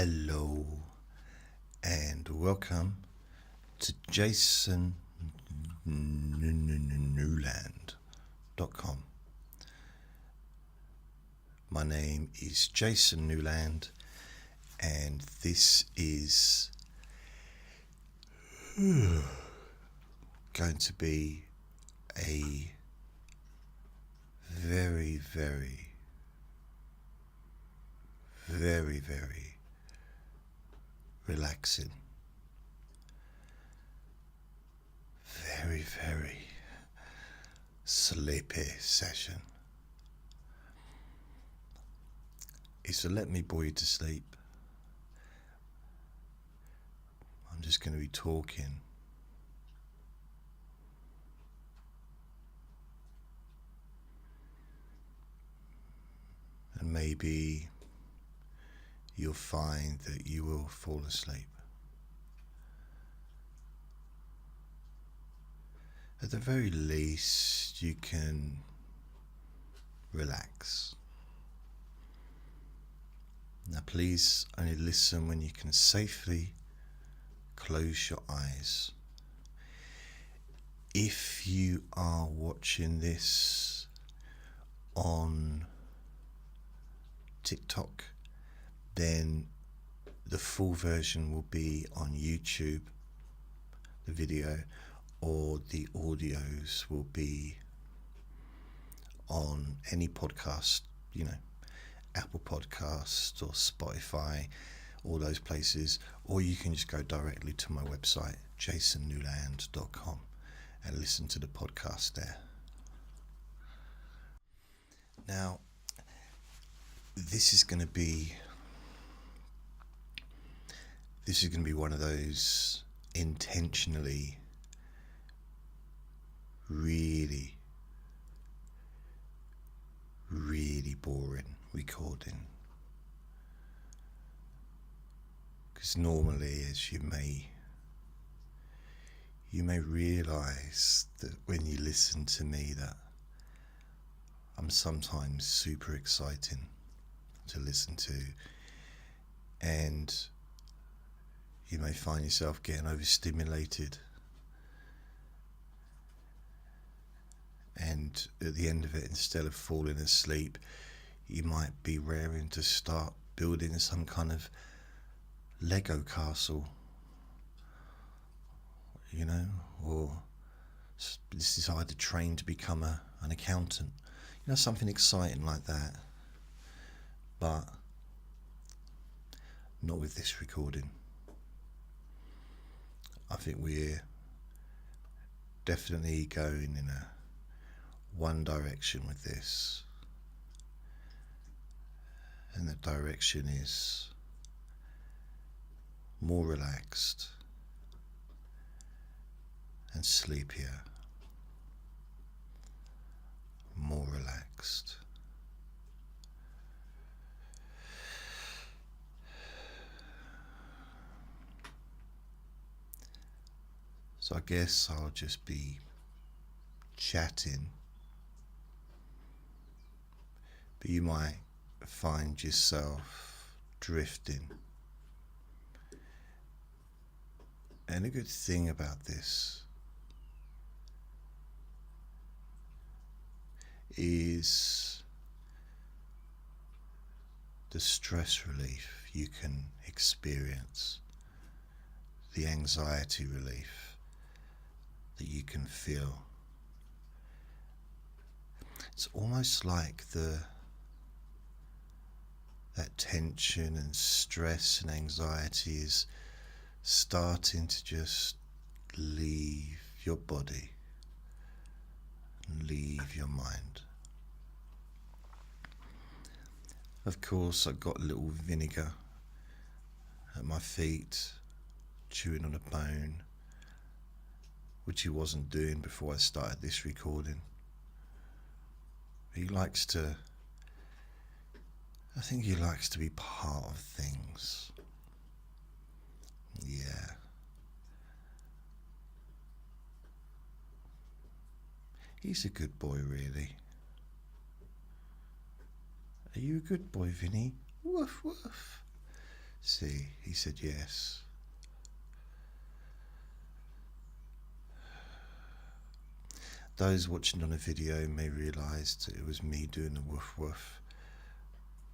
Hello and welcome to Jason Newland.com. My name is Jason Newland and this is going to be a very relaxing, very sleepy session. It's to let me bore you to sleep. I'm just going to be talking. And maybe you'll find that you will fall asleep. At the very least, you can relax. Now please only listen when you can safely close your eyes. If you are watching this on TikTok, then the full version will be on YouTube, the video, or the audios will be on any podcast, Apple Podcasts or Spotify, all those places, or you can just go directly to my website, jasonnewland.com, and listen to the podcast there. Now, this is going to be one of those intentionally really boring recording, because normally, as you may realize that when you listen to me, that I'm sometimes super exciting to listen to, and you may find yourself getting overstimulated, and at the end of it, instead of falling asleep, you might be raring to start building some kind of Lego castle, or decide to train to become an accountant, something exciting like that. But not with this recording. I think we're definitely going in one direction with this, and that direction is more relaxed and sleepier, more relaxed. So I guess I'll just be chatting, but you might find yourself drifting. And a good thing about this is the stress relief you can experience, the anxiety relief that you can feel. It's almost like that tension and stress and anxiety is starting to just leave your body and leave your mind. Of course, I got a little vinegar at my feet, chewing on a bone, which he wasn't doing before I started this recording. I think he likes to be part of things. Yeah. He's a good boy, really. Are you a good boy, Vinnie? Woof, woof. See, he said yes. Those watching on a video may realise that it was me doing the woof woof,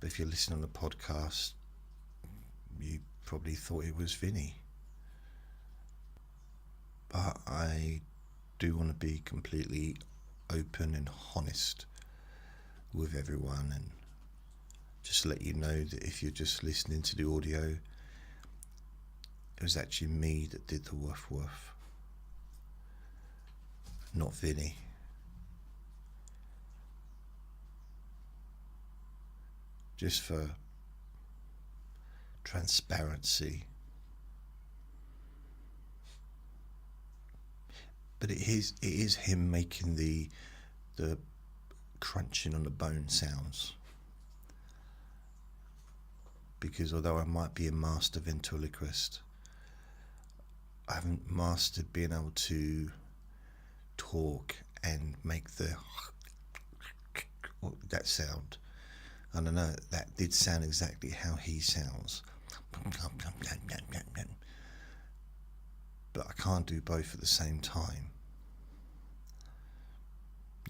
but if you're listening on a podcast, you probably thought it was Vinnie. But I do want to be completely open and honest with everyone, and just let you know that if you're just listening to the audio, it was actually me that did the woof woof, not Vinnie. Just for transparency. But it is him making the crunching on the bone sounds. Because although I might be a master ventriloquist, I haven't mastered being able to talk and make that sound. I don't know, that did sound exactly how he sounds. But I can't do both at the same time.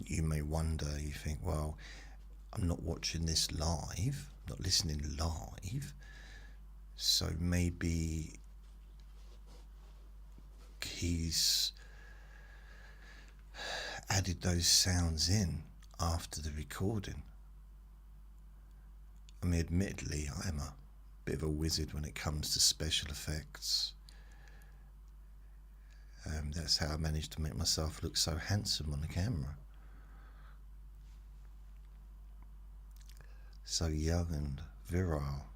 You may wonder, you think, well, I'm not watching this live, not listening live, so maybe he's added those sounds in after the recording. I mean, admittedly, I am a bit of a wizard when it comes to special effects. That's how I managed to make myself look so handsome on the camera. So young and virile.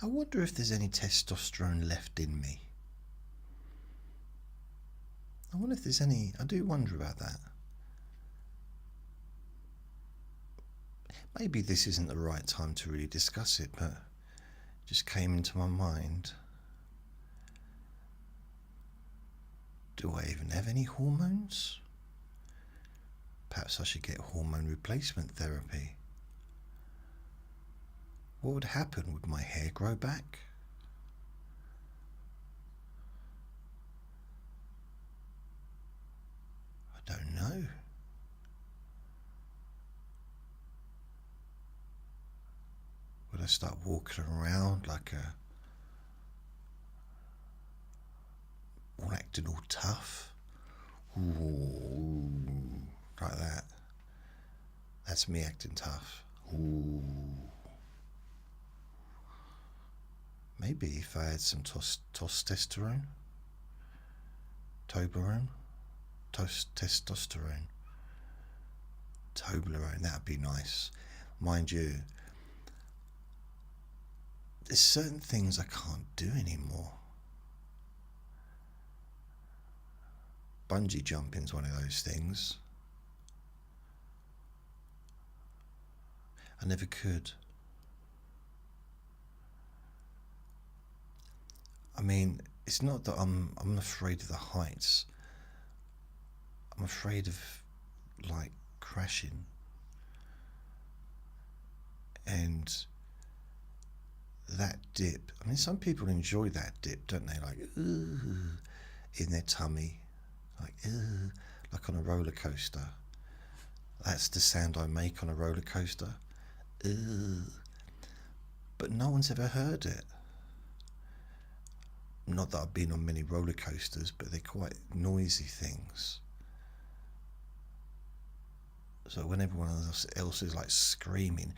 I wonder if there's any testosterone left in me. I wonder if there's any. I do wonder about that. Maybe this isn't the right time to really discuss it, but it just came into my mind. Do I even have any hormones? Perhaps I should get hormone replacement therapy. What would happen? Would my hair grow back? I don't know. Would I start walking around like acting all tough? Ooh, like that. That's me acting tough. Ooh. Maybe if I had some testosterone, Toblerone, testosterone, Toblerone, that'd be nice. Mind you, there's certain things I can't do anymore. Bungee jumping's one of those things. I never could. I mean, it's not that I'm afraid of the heights. I'm afraid of, like, crashing. And that dip, I mean, some people enjoy that dip, don't they? Like, ooh, in their tummy. Like, ooh, like on a roller coaster. That's the sound I make on a roller coaster. Ooh. But no one's ever heard it. Not that I've been on many roller coasters, but they're quite noisy things. So when everyone else is like screaming,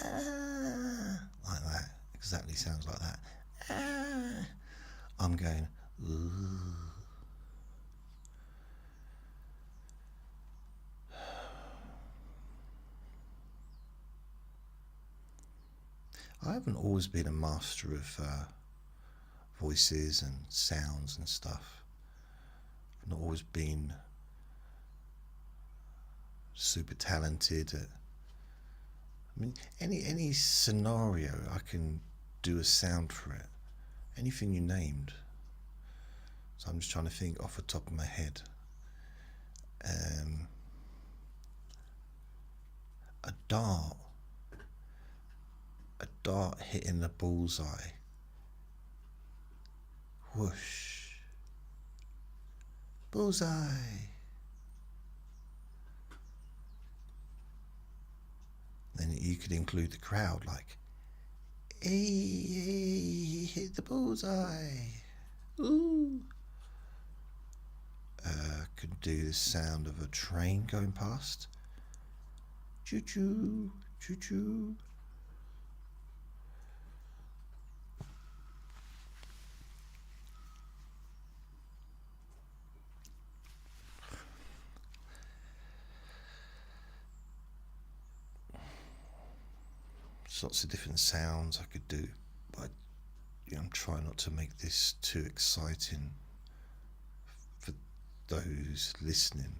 ah, like that, exactly sounds like that, ah, I'm going, ooh. I haven't always been a master of voices and sounds and stuff. I've not always been super talented at, I mean, any scenario I can do a sound for it. Anything you named. So I'm just trying to think off the top of my head. A dart dart hitting the bullseye. Whoosh. Bullseye. Then you could include the crowd, like, hey, hit the bullseye. Ooh. Could do the sound of a train going past. Choo choo, choo choo. There's lots of different sounds I could do, but I'm trying not to make this too exciting for those listening.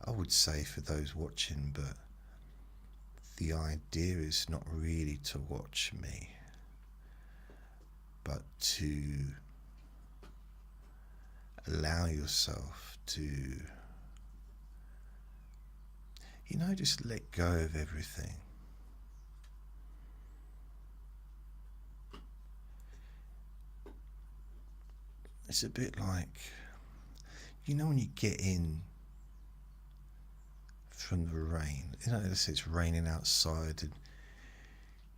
I would say for those watching, but the idea is not really to watch me, but to allow yourself to, just let go of everything. It's a bit like, when you get in from the rain, let's say it's raining outside and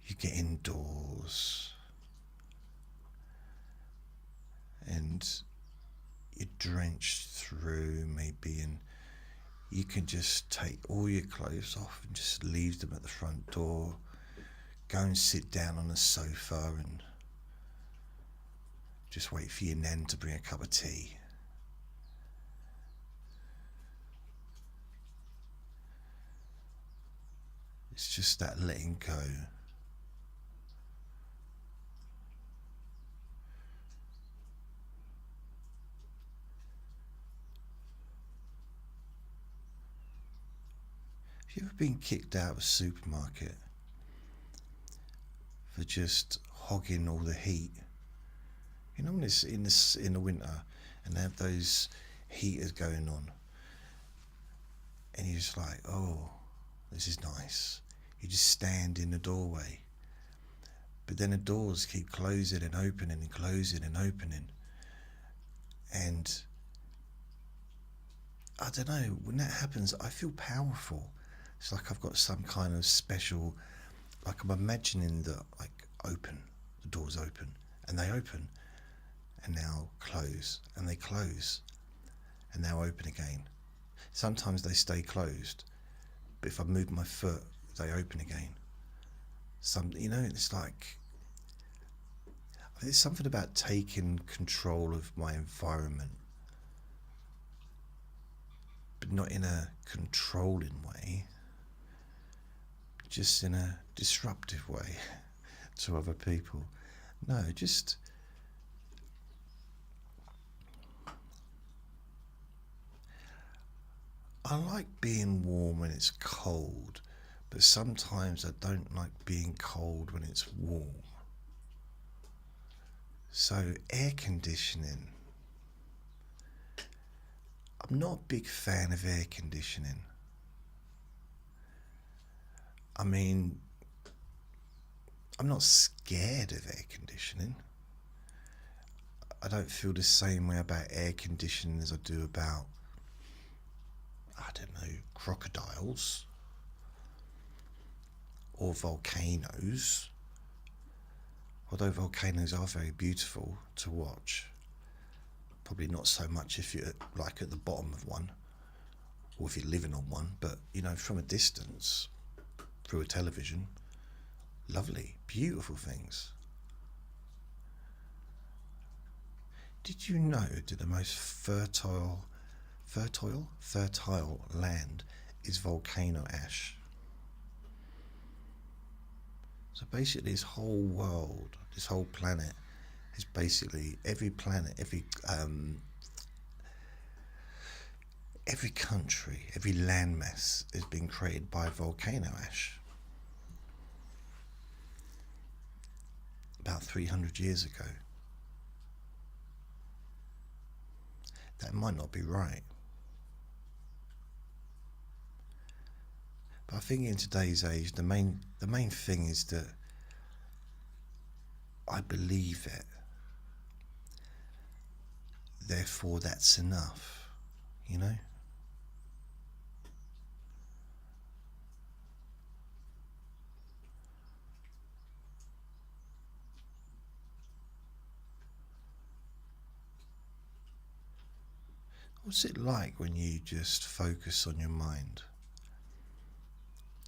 you get indoors and you're drenched through maybe, and you can just take all your clothes off and just leave them at the front door, go and sit down on a sofa and just wait for your nan to bring a cup of tea. It's just that letting go. Have you ever been kicked out of a supermarket for just hogging all the heat? When it's in the winter and they have those heaters going on, and you're just like, oh, this is nice. You just stand in the doorway, but then the doors keep closing and opening and closing and opening, and I don't know, when that happens I feel powerful. It's like I've got some kind of special, like I'm imagining that, like, the doors open and they open and now close and they close and now open again. Sometimes they stay closed, but if I move my foot they open again. It's like, there's something about taking control of my environment, but not in a controlling way, just in a disruptive way to other people. No, just I like being warm when it's cold, but sometimes I don't like being cold when it's warm. So air conditioning, I'm not a big fan of air conditioning. I mean, I'm not scared of air conditioning. I don't feel the same way about air conditioning as I do about, I don't know, crocodiles or volcanoes. Although volcanoes are very beautiful to watch. Probably not so much if you're like at the bottom of one, or if you're living on one, but from a distance, through a television, lovely, beautiful things. Did you know that the most fertile land is volcano ash? So basically this whole world, this whole planet is basically, every planet, every country, every landmass is being created by volcano ash. About 300 years ago. That might not be right. But I think in today's age, the main thing is that I believe it. Therefore, that's enough, you know? What's it like when you just focus on your mind?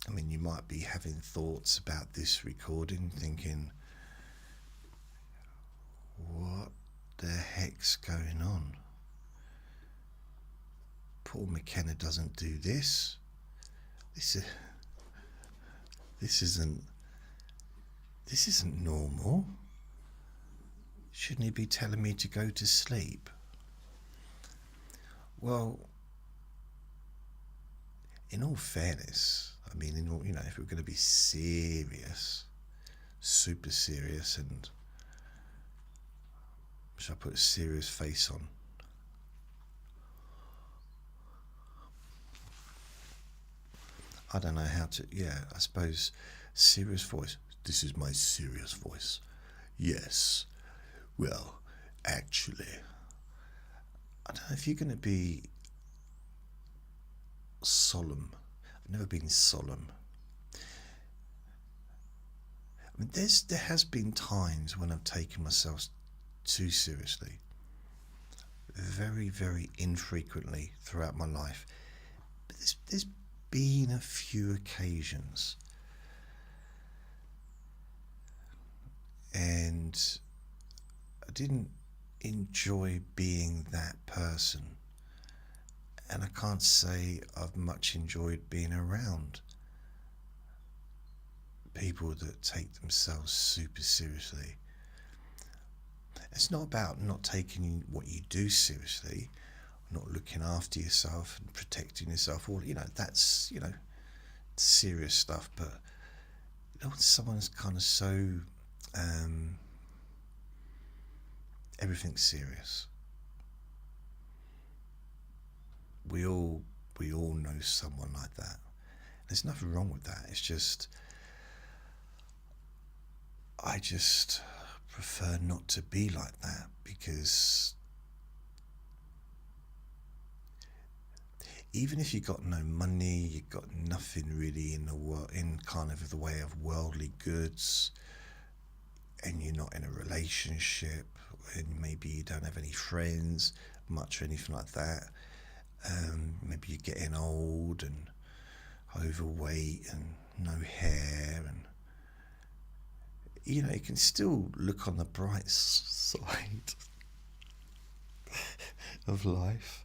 I mean, you might be having thoughts about this recording, thinking, what the heck's going on? Paul McKenna doesn't do this. This isn't normal. Shouldn't he be telling me to go to sleep? Well, in all fairness, I mean, if we're going to be serious, super serious, and should I put a serious face on? I don't know how to. Yeah, I suppose serious voice. This is my serious voice. Yes. Well, actually, I don't know if you're going to be solemn. I've never been solemn. I mean, there has been times when I've taken myself too seriously. Very, very infrequently throughout my life. But there's been a few occasions. And I didn't enjoy being that person. And I can't say I've much enjoyed being around people that take themselves super seriously. It's not about not taking what you do seriously, not looking after yourself and protecting yourself. All that's serious stuff. But when someone's kind of so everything's serious. We all know someone like that. There's nothing wrong with that. It's just I just prefer not to be like that, because even if you got no money, you got nothing really in kind of the way of worldly goods, and you're not in a relationship, and maybe you don't have any friends much or anything like that, maybe you're getting old and overweight and no hair, and you can still look on the bright side of life.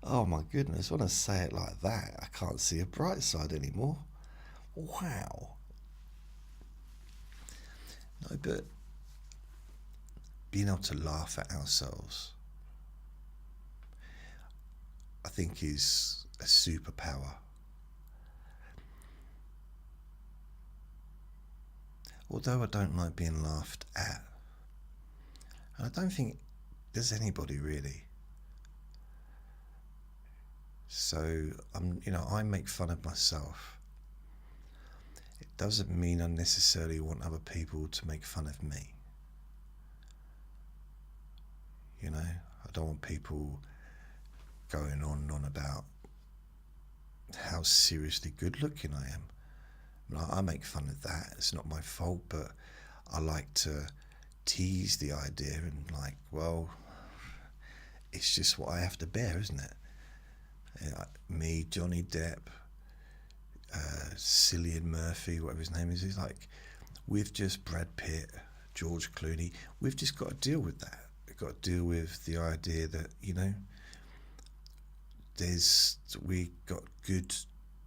Oh my goodness, when I say it like that, I can't see a bright side anymore. Wow. No, but being able to laugh at ourselves, I think, is a superpower. Although I don't like being laughed at, and I don't think there's anybody really. So I make fun of myself. It doesn't mean I necessarily want other people to make fun of me. I don't want people going on and on about how seriously good looking I am. I make fun of that. It's not my fault, but I like to tease the idea and it's just what I have to bear, isn't it? Me, Johnny Depp, Cillian Murphy, whatever his name is, we've just Brad Pitt, George Clooney, we've just got to deal with that. We've got to deal with the idea that, we got good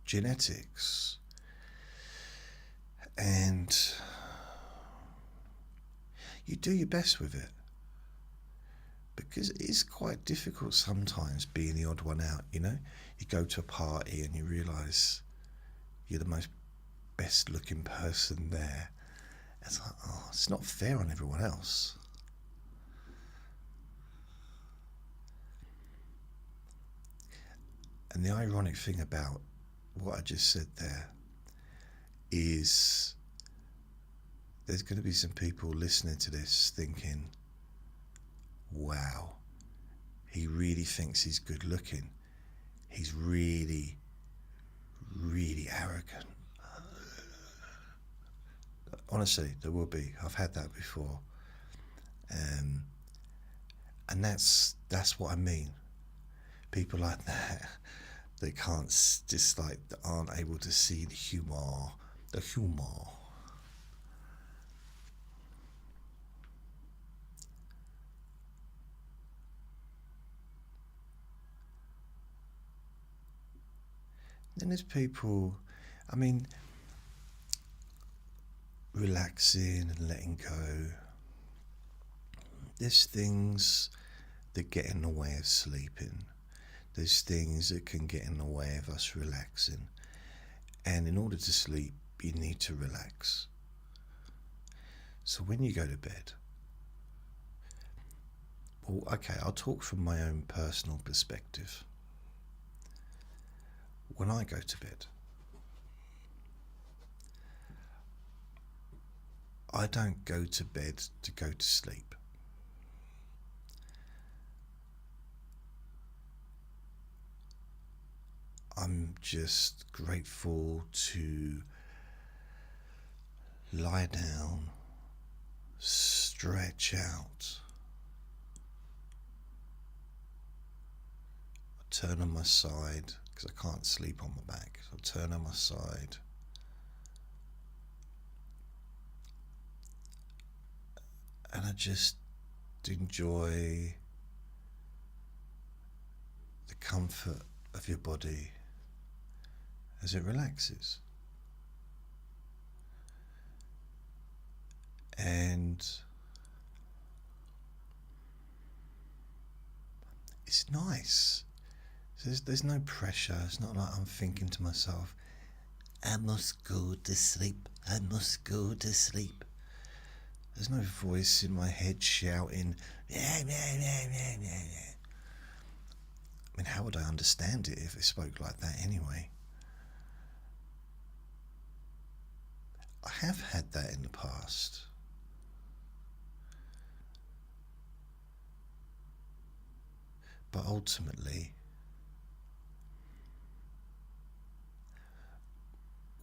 genetics. And you do your best with it, because it is quite difficult sometimes being the odd one out. You go to a party and you realise you're the most best looking person there. It's like, it's not fair on everyone else. And the ironic thing about what I just said there is there's going to be some people listening to this thinking, wow, he really thinks he's good looking. He's really, really arrogant. Honestly, there will be. I've had that before. And that's what I mean. People like that, they can't, just like, aren't able to see the humour. The humour. Then there's people, I mean, relaxing and letting go. There's things that get in the way of sleeping. There's things that can get in the way of us relaxing. And in order to sleep, you need to relax. So when you go to bed, well, okay, I'll talk from my own personal perspective. When I go to bed, I don't go to bed to go to sleep. I'm just grateful to lie down, stretch out, turn on my side because I can't sleep on my back, so I'll turn on my side, and I just enjoy the comfort of your body as it relaxes. And it's nice. There's no pressure. It's not like I'm thinking to myself, I must go to sleep, I must go to sleep. There's no voice in my head shouting, yeah, yeah, yeah, yeah, yeah, yeah. I mean, how would I understand it if it spoke like that anyway? I have had that in the past. But ultimately,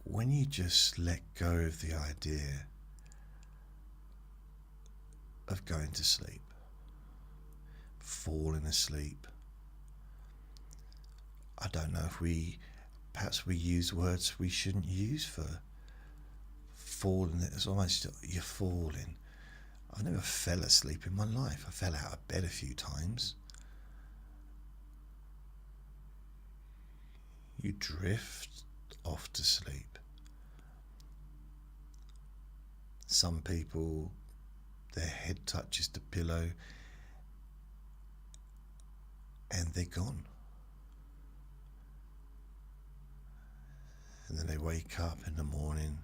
when you just let go of the idea of going to sleep, falling asleep, I don't know if perhaps we use words we shouldn't use for falling. It's almost, you're falling. I've never fell asleep in my life. I fell out of bed a few times. You drift off to sleep. Some people, their head touches the pillow and they're gone. And then they wake up in the morning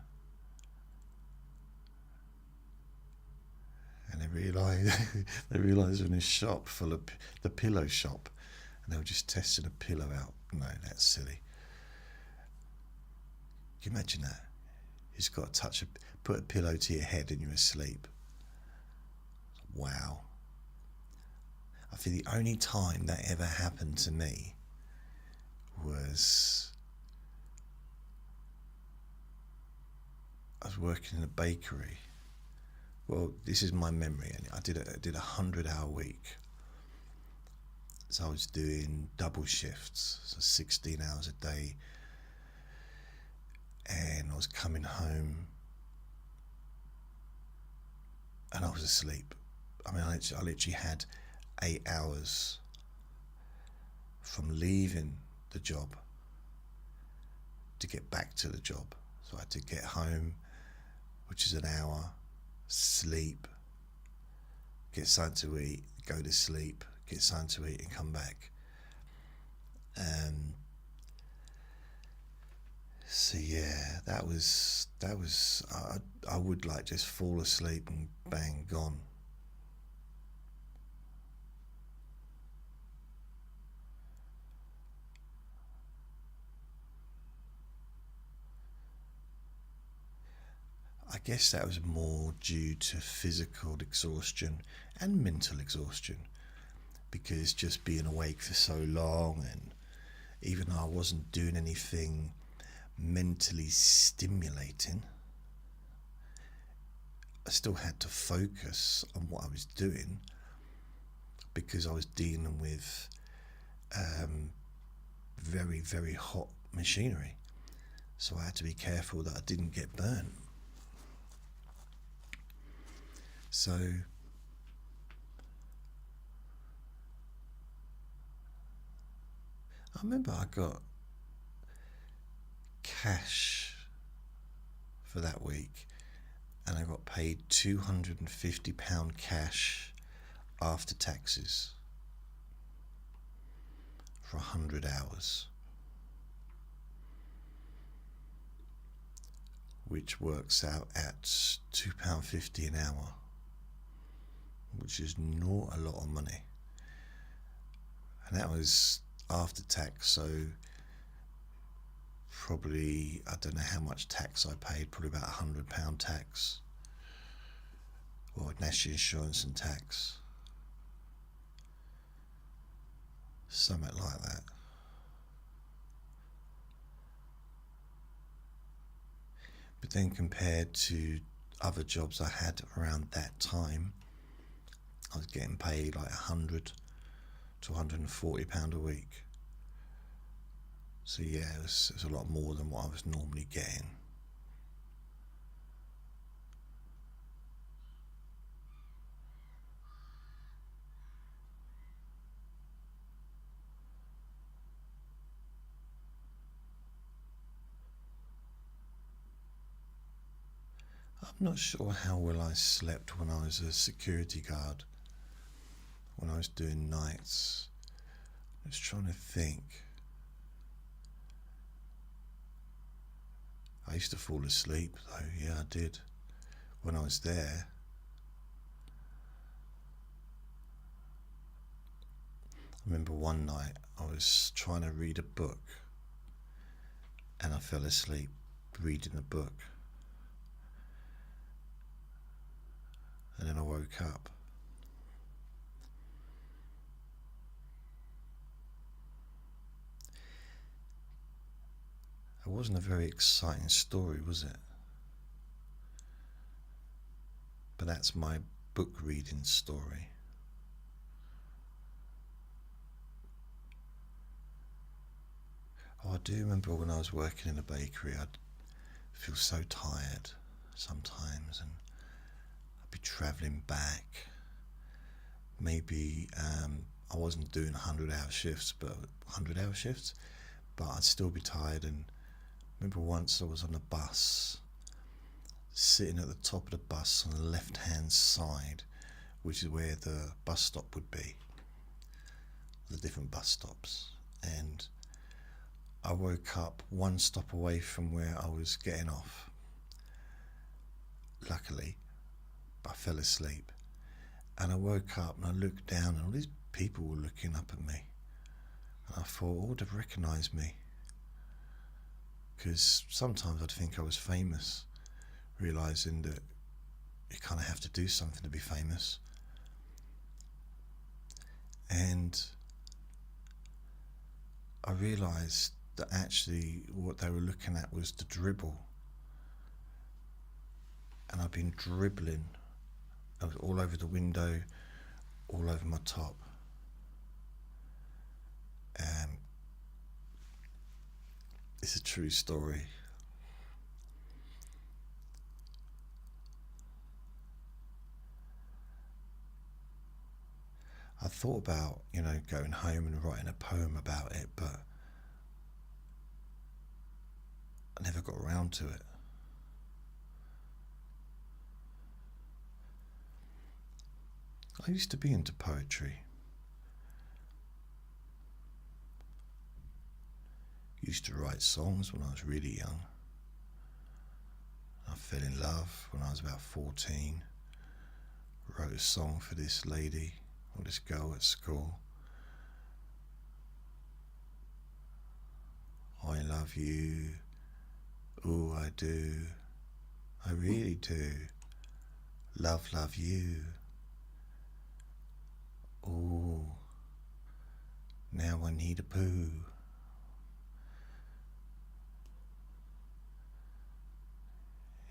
and they realise they're in a shop full of the pillow shop, and they were just testing a pillow out. No, that's silly. Can you imagine that? You just got to put a pillow to your head and you're asleep. Wow. I think the only time that ever happened to me was I was working in a bakery. Well, this is my memory, and I did a 100-hour week. So I was doing double shifts, so 16 hours a day, and I was coming home and I was asleep. I mean, I literally had 8 hours from leaving the job to get back to the job. So I had to get home, which is an hour, sleep, get something to eat, go to sleep, get something to eat and come back. So yeah, that was I would like just fall asleep and bang, gone. I guess that was more due to physical exhaustion and mental exhaustion, because just being awake for so long, and even though I wasn't doing anything mentally stimulating, I still had to focus on what I was doing, because I was dealing with very, very hot machinery. So I had to be careful that I didn't get burnt. So I remember I got cash for that week, and I got paid £250 cash after taxes for 100 hours, which works out at £2.50 an hour, which is not a lot of money. And that was after tax, so probably, I don't know how much tax I paid, probably about £100 tax, or national insurance and tax, something like that. But then compared to other jobs I had around that time, I was getting paid like £100 to £140 a week. So yeah, it was a lot more than what I was normally getting. I'm not sure how well I slept when I was a security guard, when I was doing nights. I was trying to think. I used to fall asleep though, yeah I did, when I was there. I remember one night I was trying to read a book and I fell asleep reading the book. And then I woke up. It wasn't a very exciting story, was it? But that's my book reading story. Oh, I do remember when I was working in a bakery, I'd feel so tired sometimes, and I'd be travelling back. Maybe I wasn't doing 100-hour shifts, but I'd still be tired. And I remember once I was on a bus, sitting at the top of the bus on the left-hand side, which is where the bus stop would be, the different bus stops, and I woke up one stop away from where I was getting off. Luckily, I fell asleep, and I woke up and I looked down and all these people were looking up at me, and I thought, oh, they've recognised me, because sometimes I'd think I was famous, realising that you kind of have to do something to be famous. And I realised that actually what they were looking at was the dribble, and I've been dribbling. I was all over the window, all over my top. It's a true story. I thought about, going home and writing a poem about it, but I never got around to it. I used to be into poetry. Used to write songs when I was really young. I fell in love when I was about 14. Wrote a song for this lady, or this girl at school. I love you, oh I do. I really do. Love, love you. Oh, now I need a poo.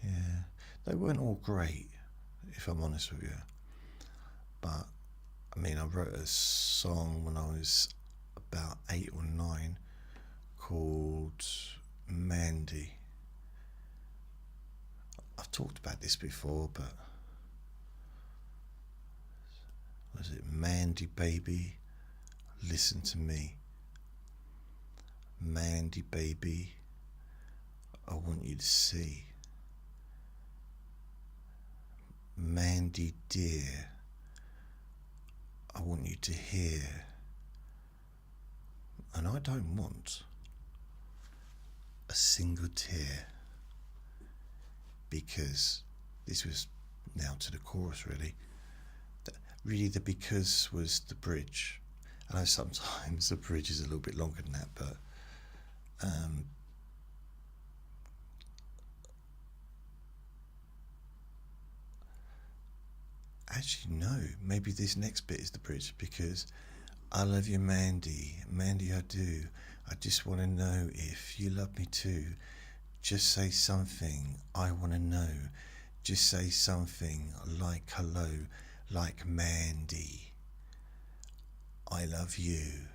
Yeah, they weren't all great, if I'm honest with you. But, I mean, I wrote a song when I was about 8 or 9 called Mandy. I've talked about this before, but was it Mandy baby, listen to me. Mandy baby, I want you to see. Mandy dear, I want you to hear. And I don't want a single tear, because this was now to the chorus really. Really the because was the bridge. I know sometimes the bridge is a little bit longer than that, but actually no, maybe this next bit is the bridge, because I love you Mandy, Mandy I do. I just want to know if you love me too. Just say something, I want to know. Just say something like hello, like Mandy. I love you.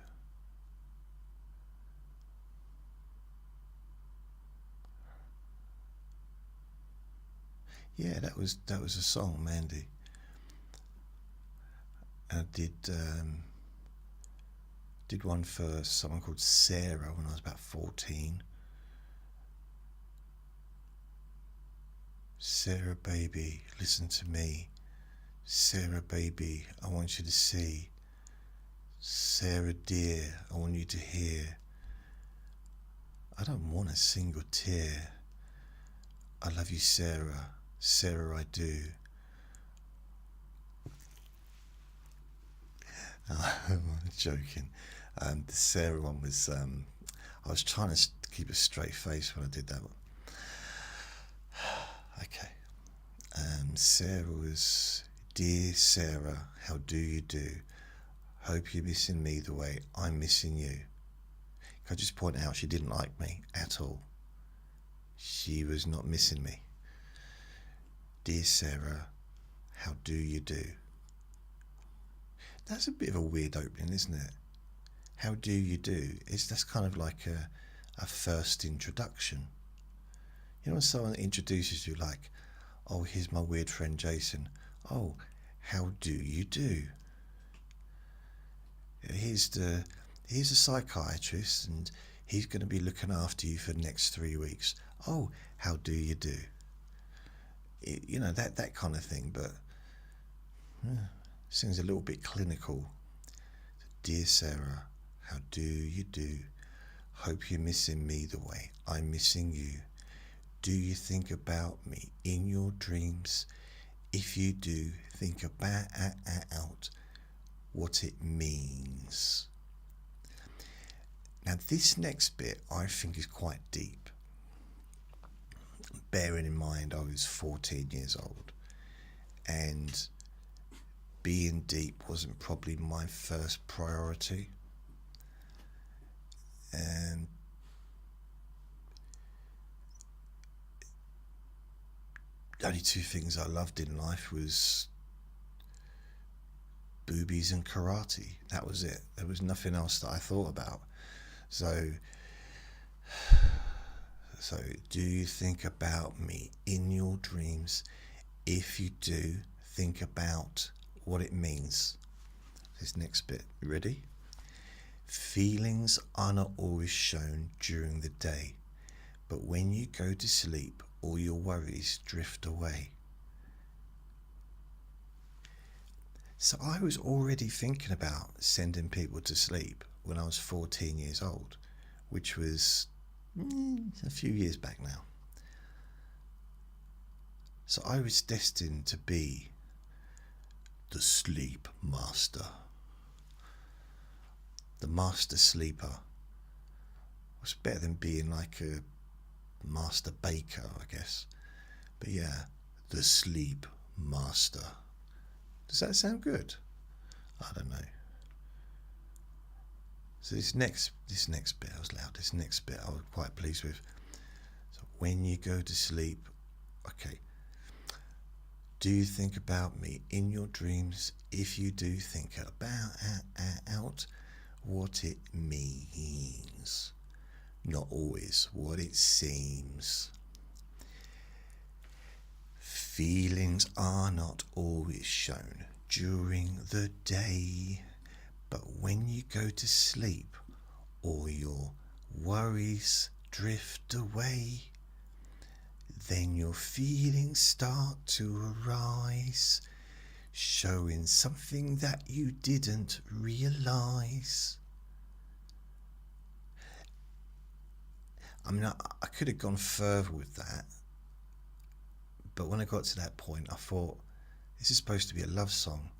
Yeah, that was a song, Mandy. And I did one for someone called Sarah when I was about 14. Sarah baby, listen to me. Sarah baby, I want you to see. Sarah dear, I want you to hear. I don't want a single tear. I love you Sarah, Sarah I do. I'm joking. The Sarah one was, I was trying to keep a straight face when I did that one. Okay. Sarah was, dear Sarah, how do you do? Hope you're missing me the way I'm missing you. Can I just point out she didn't like me at all. She was not missing me. Dear Sarah, how do you do? That's a bit of a weird opening, isn't it? How do you do? That's kind of like a first introduction. You know when someone introduces you like, oh, here's my weird friend Jason. Oh, how do you do? Here's a psychiatrist and he's going to be looking after you for the next 3 weeks. Oh, how do you do? You know, that kind of thing, but seems a little bit clinical. Dear Sarah, how do you do? Hope you're missing me the way I'm missing you. Do you think about me in your dreams? If you do, think about what it means. Now this next bit I think is quite deep. Bearing in mind I was 14 years old and being deep wasn't probably my first priority. And the only two things I loved in life was boobies and karate. That was it. There was nothing else that I thought about. So do you think about me in your dreams? If you do, think about what it means. This next bit, you ready? Feelings are not always shown during the day, but when you go to sleep, all your worries drift away. So I was already thinking about sending people to sleep when I was 14 years old, which was a few years back now. So I was destined to be the sleep master. The master sleeper was better than being like a master baker, I guess. But yeah, the sleep master. Does that sound good? I don't know. So this next bit I was loud. This next bit I was quite pleased with. So when you go to sleep, okay. Do you think about me in your dreams? If you do, think about what it means, not always what it seems. Feelings are not always shown during the day, but when you go to sleep, all your worries drift away. Then your feelings start to arise, showing something that you didn't realize. I mean, I could have gone further with that, but when I got to that point, I thought, this is supposed to be a love song,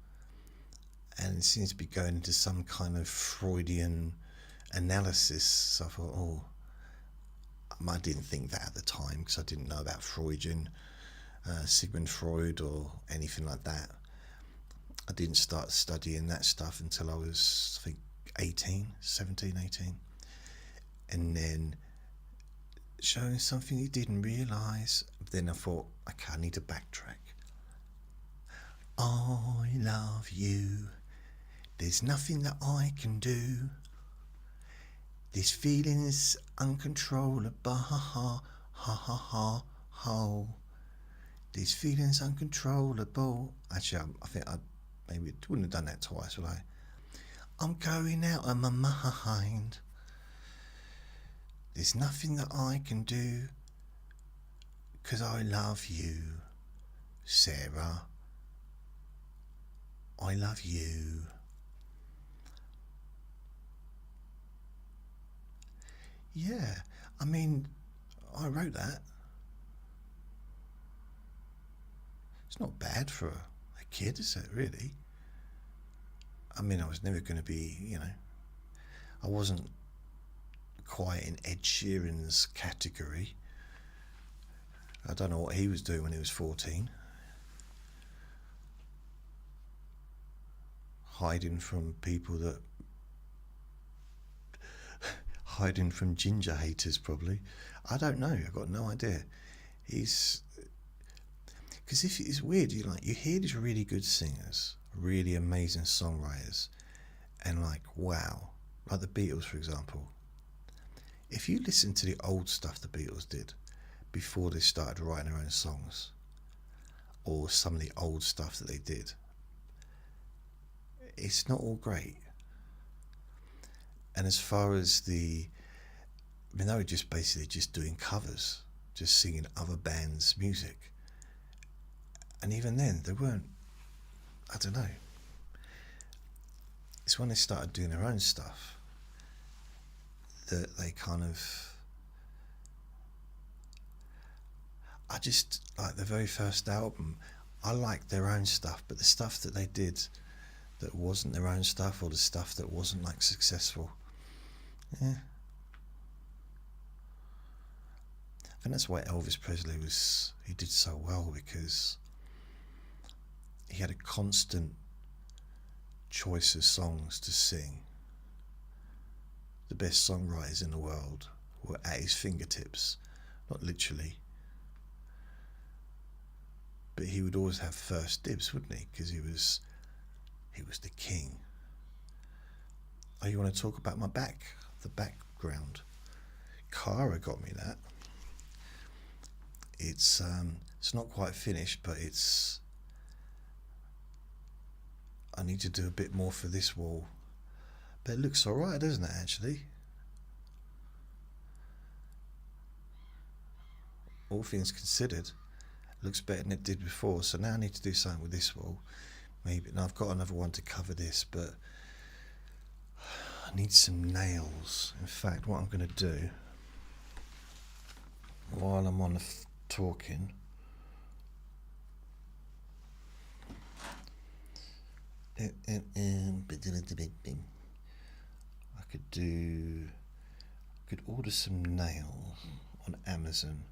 and it seems to be going into some kind of Freudian analysis. So I thought, oh, I didn't think that at the time because I didn't know about Freudian, Sigmund Freud or anything like that. I didn't start studying that stuff until I was, I think, 17, 18. And then showing something you didn't realise. Then I thought, okay, I need to backtrack. I love you. There's nothing that I can do. This feeling is uncontrollable. Ha ha ha ha ha ha. This feeling's uncontrollable. Actually, I think I maybe wouldn't have done that twice, would I? I'm going out of my mind. There's nothing that I can do, 'cause I love you, Sarah. I love you. Yeah, I mean, I wrote that. It's not bad for a kid, is it, really? I mean, I was never going to be, I wasn't quite in Ed Sheeran's category. I don't know what he was doing when he was 14. Hiding from ginger haters, probably. I don't know. I've got no idea. Because it's weird. You hear these really good singers, really amazing songwriters, and wow, like the Beatles, for example. If you listen to the old stuff the Beatles did before they started writing their own songs, or some of the old stuff that they did, it's not all great. And as far as they were just basically just doing covers, just singing other bands' music. And even then, they weren't, I don't know. It's when they started doing their own stuff that they kind of, I just, like the very first album, I liked their own stuff, but the stuff that they did that wasn't their own stuff, or the stuff that wasn't successful, yeah. I think that's why Elvis Presley he did so well, because he had a constant choice of songs to sing. The best songwriters in the world were at his fingertips, not literally, but he would always have first dibs, wouldn't he? Because he was the king. Oh, you want to talk about the background? Cara got me that. It's not quite finished, but I need to do a bit more for this wall. But it looks alright, doesn't it, actually? All things considered, it looks better than it did before. So now I need to do something with this wall. Maybe. Now I've got another one to cover this, but I need some nails. In fact, what I'm going to do, while I'm on the talking, I could order some nails on Amazon,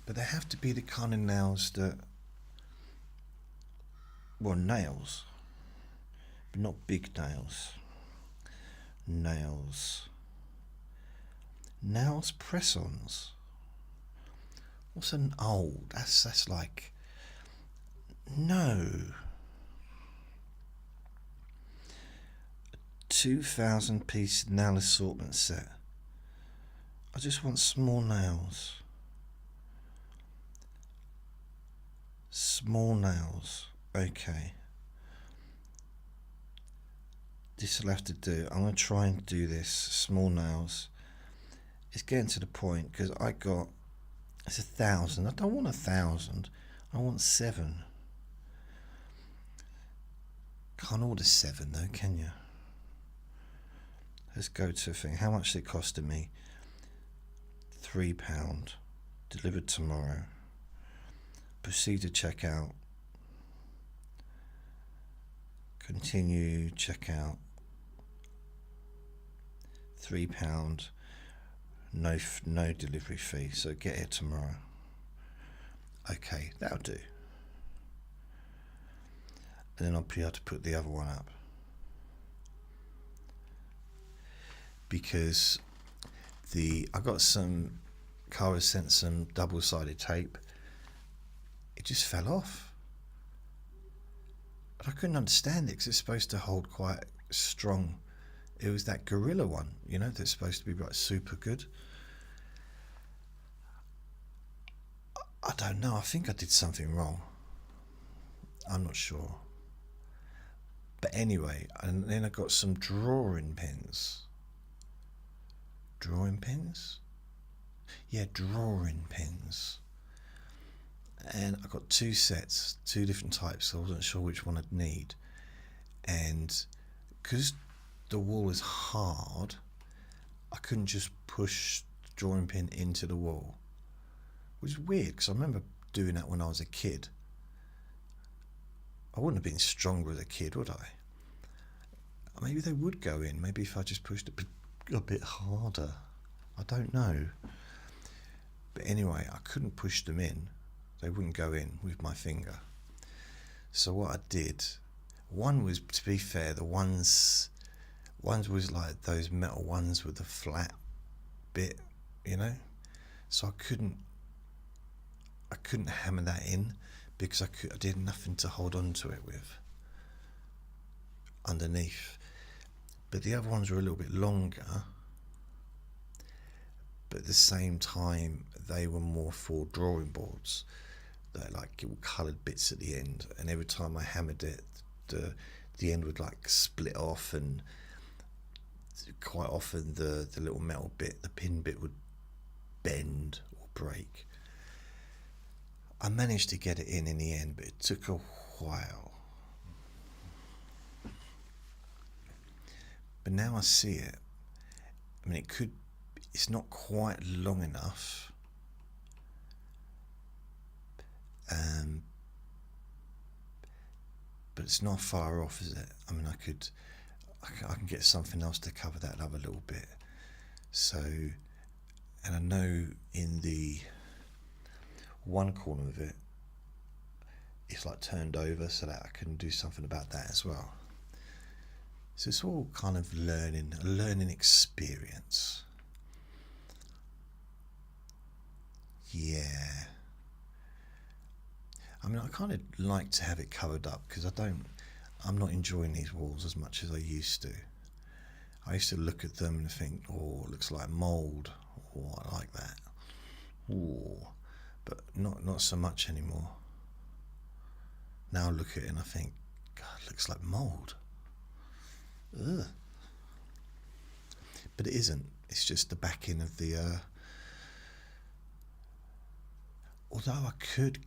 But they have to be the kind of nails that, well, nails, but not big nails. Nails press-ons. What's an old? That's like, no. 2,000-piece nail assortment set. I just want small nails. Small nails. Okay. This will have to do. I'm going to try and do this. Small nails. It's getting to the point because it's 1,000. I don't want 1,000. I want 7. Can't order 7 though, can you? Let's go to a thing. How much is it costing me? £3. Delivered tomorrow. Proceed to checkout. Continue checkout. £3. No delivery fee. So get it tomorrow. Okay, that'll do. And then I'll be able to put the other one up. Because I got some, Cara sent some double-sided tape. It just fell off. But I couldn't understand it because it's supposed to hold quite strong. It was that Gorilla one, you know, that's supposed to be like super good. I don't know. I think I did something wrong. I'm not sure. But anyway, and then I got some drawing pens. Drawing pens? Yeah, drawing pens. And I got 2 sets, 2 different types, so I wasn't sure which one I'd need. And because the wall is hard, I couldn't just push the drawing pin into the wall. Which is weird, because I remember doing that when I was a kid. I wouldn't have been stronger as a kid, would I? Maybe they would go in. Maybe if I just pushed it a bit harder. I don't know. But anyway, I couldn't push them in. They wouldn't go in with my finger. So what I did, one was, to be fair, the ones was like those metal ones with the flat bit, you know. So I couldn't hammer that in because I did nothing to hold on to it with underneath. But the other ones were a little bit longer, but at the same time they were more for drawing boards. They're like coloured bits at the end, and every time I hammered it, the end would like split off, and quite often the little metal bit, the pin bit, would bend or break. I managed to get it in the end, but it took a while. But now I see it. I mean, it's not quite long enough. But it's not far off, is it? I mean, I can get something else to cover that up a little bit. So, and I know in the one corner of it, it's like turned over so that I can do something about that as well. So it's all kind of a learning experience. Yeah. I mean, I kind of like to have it covered up because I'm not enjoying these walls as much as I used to. I used to look at them and think, oh, it looks like mould, or I like that. Ooh. But not so much anymore. Now I look at it and I think, God, it looks like mould. Ugh. But it isn't. It's just the backing of the... Although I could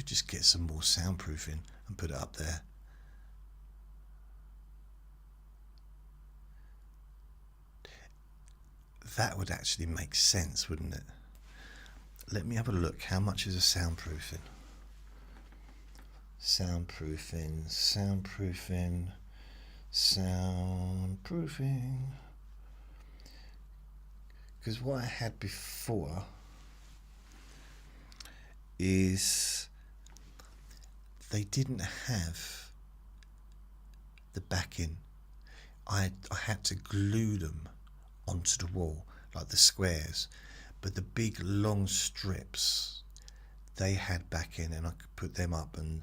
just get some more soundproofing and put it up there. That would actually make sense, wouldn't it? Let me have a look. How much is a soundproofing? Soundproofing. Because what I had before is they didn't have the backing. I had to glue them onto the wall, like the squares, but the big long strips, they had backing, and I could put them up, and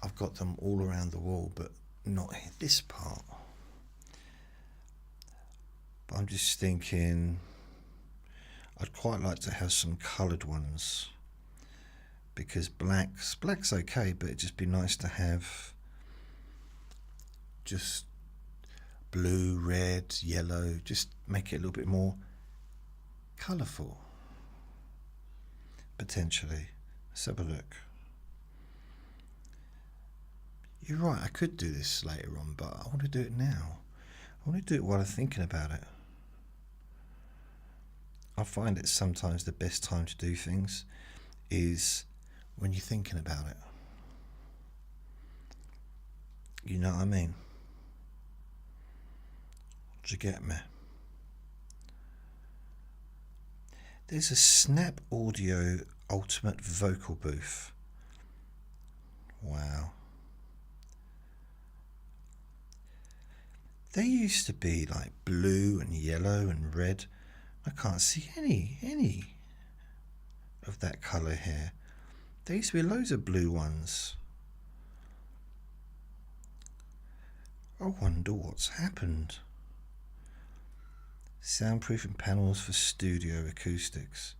I've got them all around the wall, but not this part. But I'm just thinking I'd quite like to have some coloured ones, because black's okay, but it'd just be nice to have just blue, red, yellow, just make it a little bit more colourful, potentially. Let's have a look. You're right, I could do this later on, but I want to do it now. I want to do it while I'm thinking about it. I find it sometimes the best time to do things is when you're thinking about it. You know what I mean? Do you get me? There's a Snap Audio Ultimate Vocal Booth. Wow. They used to be like blue and yellow and red. I can't see any of that colour here. There used to be loads of blue ones. I wonder what's happened. Soundproofing panels for studio acoustics.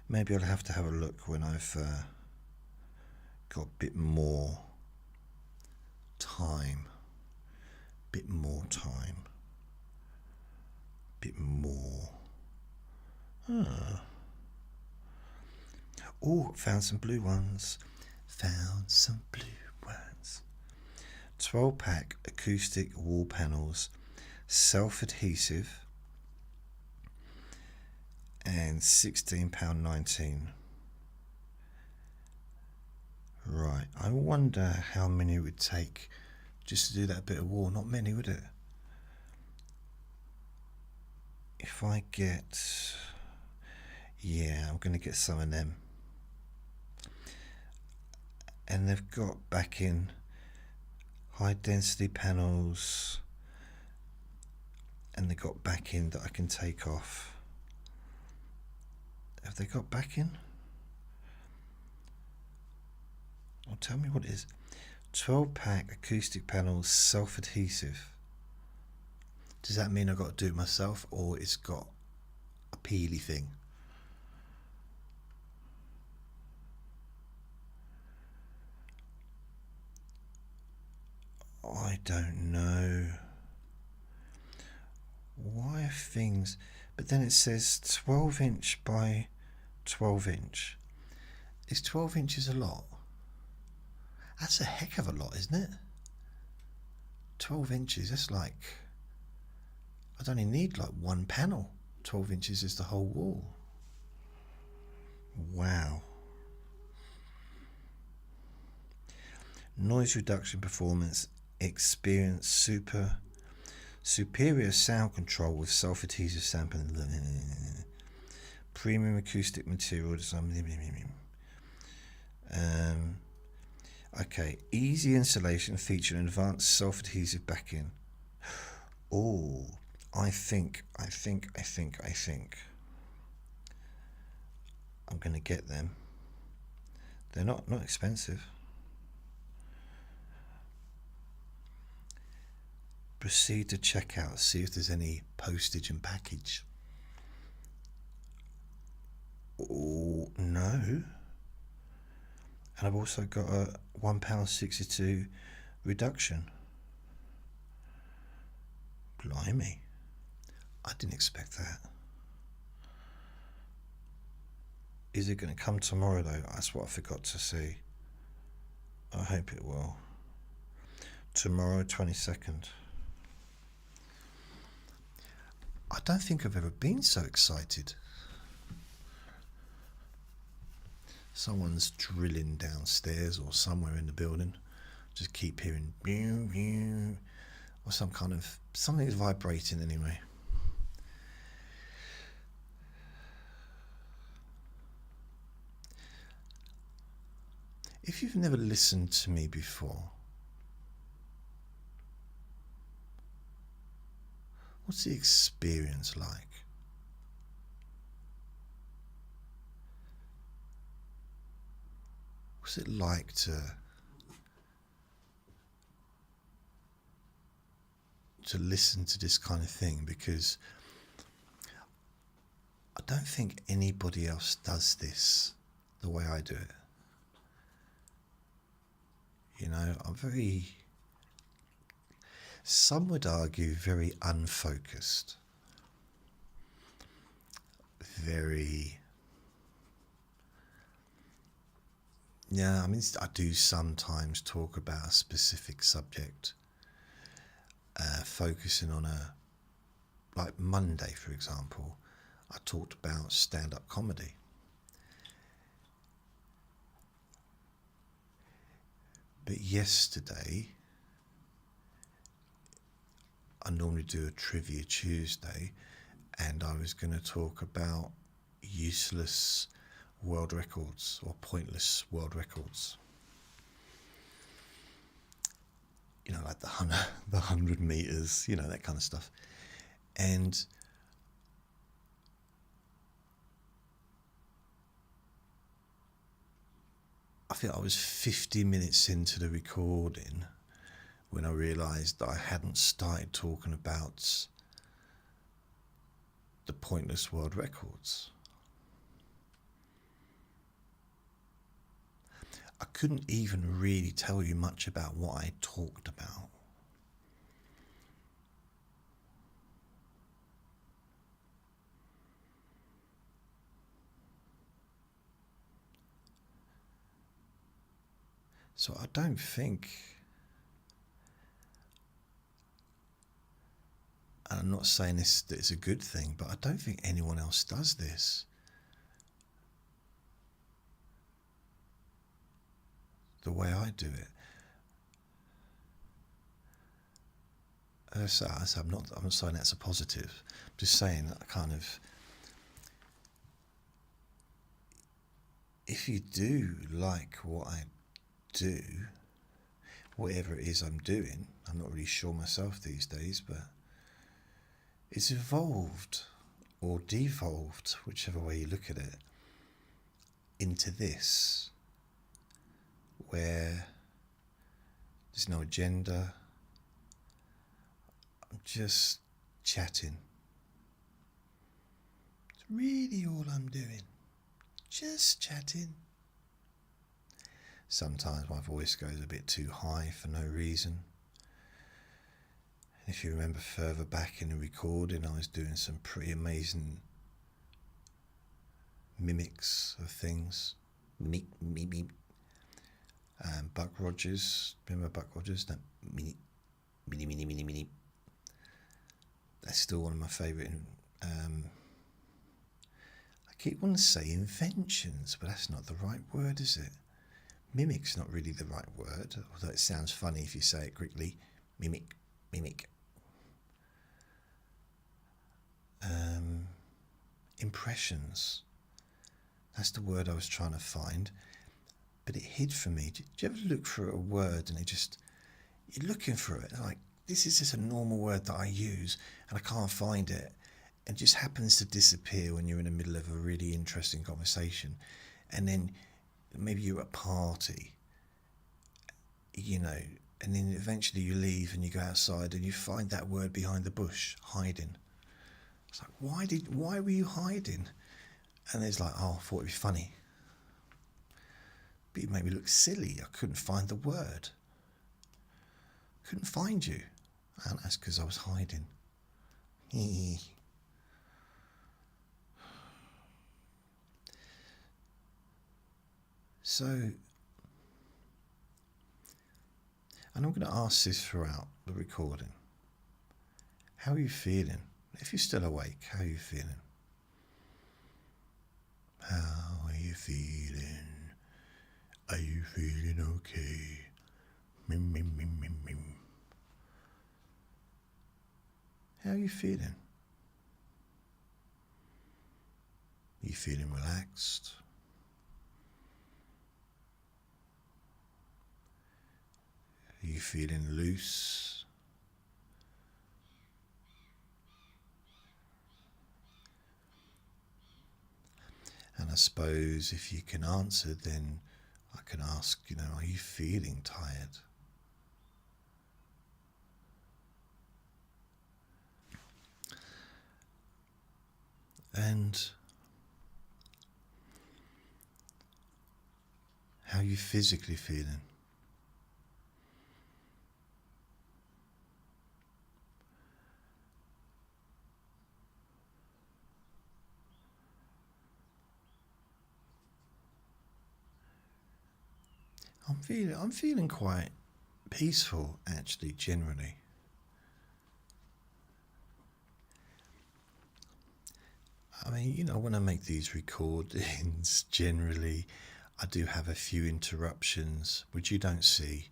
Maybe I'll have to have a look when I've got a bit more time. Bit more. Oh, found some blue ones. 12-pack acoustic wall panels, self-adhesive, and £16.19. Right, I wonder how many it would take just to do that bit of wall. Not many, would it? If I get... yeah, I'm going to get some of them. And they've got back in high density panels, and they've got back in that I can take off. Have they got back in? Well, tell me what it is. 12-pack acoustic panels, self-adhesive. Does that mean I've got to do it myself, or it's got a peely thing? I don't know. Why are things... but then it says 12 inch by 12 inch. Is 12 inches a lot? That's a heck of a lot, isn't it? 12 inches, that's like... I'd only need like one panel. 12 inches is the whole wall. Wow. Noise reduction performance, experience superior sound control with self-adhesive sampling, premium acoustic material design. Okay, easy installation, featuring advanced self-adhesive backing. Oh, I think I'm going to get them. They're not expensive. Proceed to checkout, see if there's any postage and package. Oh, no. And I've also got a £1.62 reduction. Blimey. I didn't expect that. Is it going to come tomorrow though? That's what I forgot to see. I hope it will. Tomorrow, 22nd. I don't think I've ever been so excited. Someone's drilling downstairs or somewhere in the building. Just keep hearing mew, mew, or something is vibrating anyway. if you've never listened to me before, what's the experience like? What's it like to listen to this kind of thing? Because I don't think anybody else does this the way I do it. You know, I'm very, some would argue, very unfocused. Very, yeah, I mean, I do sometimes talk about a specific subject, focusing on like Monday, for example, I talked about stand-up comedy. But yesterday, I normally do a Trivia Tuesday, and I was going to talk about useless world records or pointless world records. You know, like the 100 meters, you know, that kind of stuff. And I think I was 50 minutes into the recording when I realised that I hadn't started talking about the pointless world records. I couldn't even really tell you much about what I talked about. So I don't think, and I'm not saying this that it's a good thing, but I don't think anyone else does this. The way I do it. So I'm not saying that's a positive. I'm just saying that kind of, if you do like what I do, whatever it is I'm doing, I'm not really sure myself these days, but it's evolved or devolved, whichever way you look at it, into this, where there's no agenda. I'm just chatting. It's really all I'm doing. Just chatting. Sometimes my voice goes a bit too high for no reason. If you remember further back in the recording, I was doing some pretty amazing mimics of things. Mimic. Buck Rogers, remember Buck Rogers? That mini. That's still one of my favourite. I keep wanting to say inventions, but that's not the right word, is it? Mimic's not really the right word, although it sounds funny if you say it quickly. Mimic. Impressions. That's the word I was trying to find, but it hid from me. Do you ever look for a word and you're looking for it, like, this is just a normal word that I use and I can't find it, and just happens to disappear when you're in the middle of a really interesting conversation, and then maybe you're at a party, you know, and then eventually you leave and you go outside and you find that word behind the bush, hiding. It's like, why were you hiding? And it's like, oh, I thought it'd be funny. But it made me look silly. I couldn't find the word. Couldn't find you. And that's because I was hiding. So, and I'm going to ask this throughout the recording. How are you feeling? If you're still awake, how are you feeling? How are you feeling? Are you feeling okay? Mim. How are you feeling? Are you feeling relaxed? you feeling loose? And I suppose if you can answer, then I can ask, are you feeling tired? And how are you physically feeling? I'm feeling quite peaceful, actually, generally. I mean, when I make these recordings, generally, I do have a few interruptions, which you don't see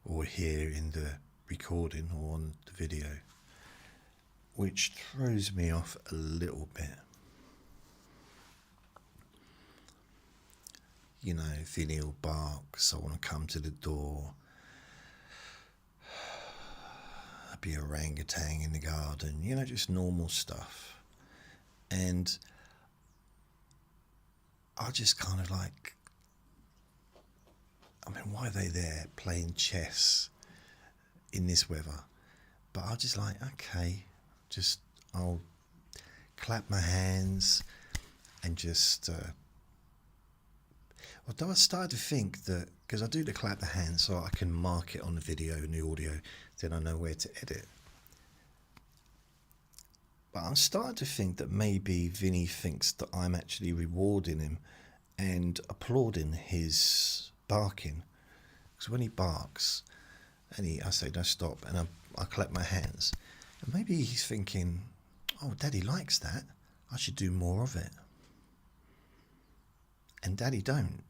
or hear in the recording or on the video, which throws me off a little bit. Vinnie will bark, so I want to come to the door. There'll be orangutan in the garden, just normal stuff. And I just kind of like, why are they there playing chess in this weather? But I'll just like, okay, I'll clap my hands and just, although I started to think that, because I do the clap the hands so I can mark it on the video and the audio, then I know where to edit. But I'm starting to think that maybe Vinnie thinks that I'm actually rewarding him and applauding his barking. Because when he barks, and I say, no, stop, and I clap my hands, and maybe he's thinking, oh, Daddy likes that, I should do more of it. And Daddy don't.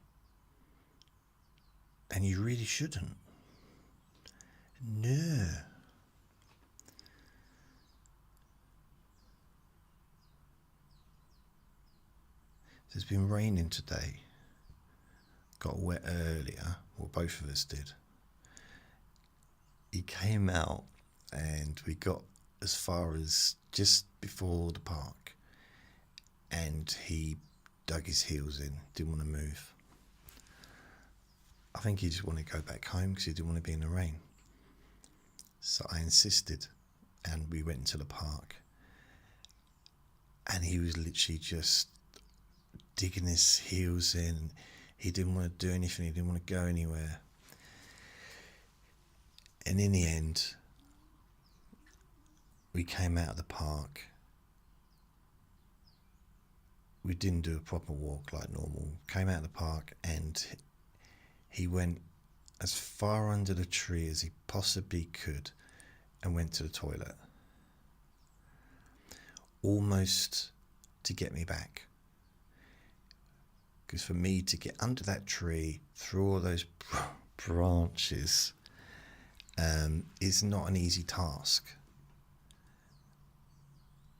And you really shouldn't. No. There's been raining today. Got wet earlier, well, both of us did. He came out and we got as far as just before the park, and he dug his heels in, didn't want to move. I think he just wanted to go back home because he didn't want to be in the rain. So I insisted, and we went into the park, and he was literally just digging his heels in. He didn't want to do anything, he didn't want to go anywhere. And in the end, we came out of the park. We didn't do a proper walk like normal. Came out of the park and he went as far under the tree as he possibly could and went to the toilet. Almost to get me back. Because for me to get under that tree, through all those branches, is not an easy task.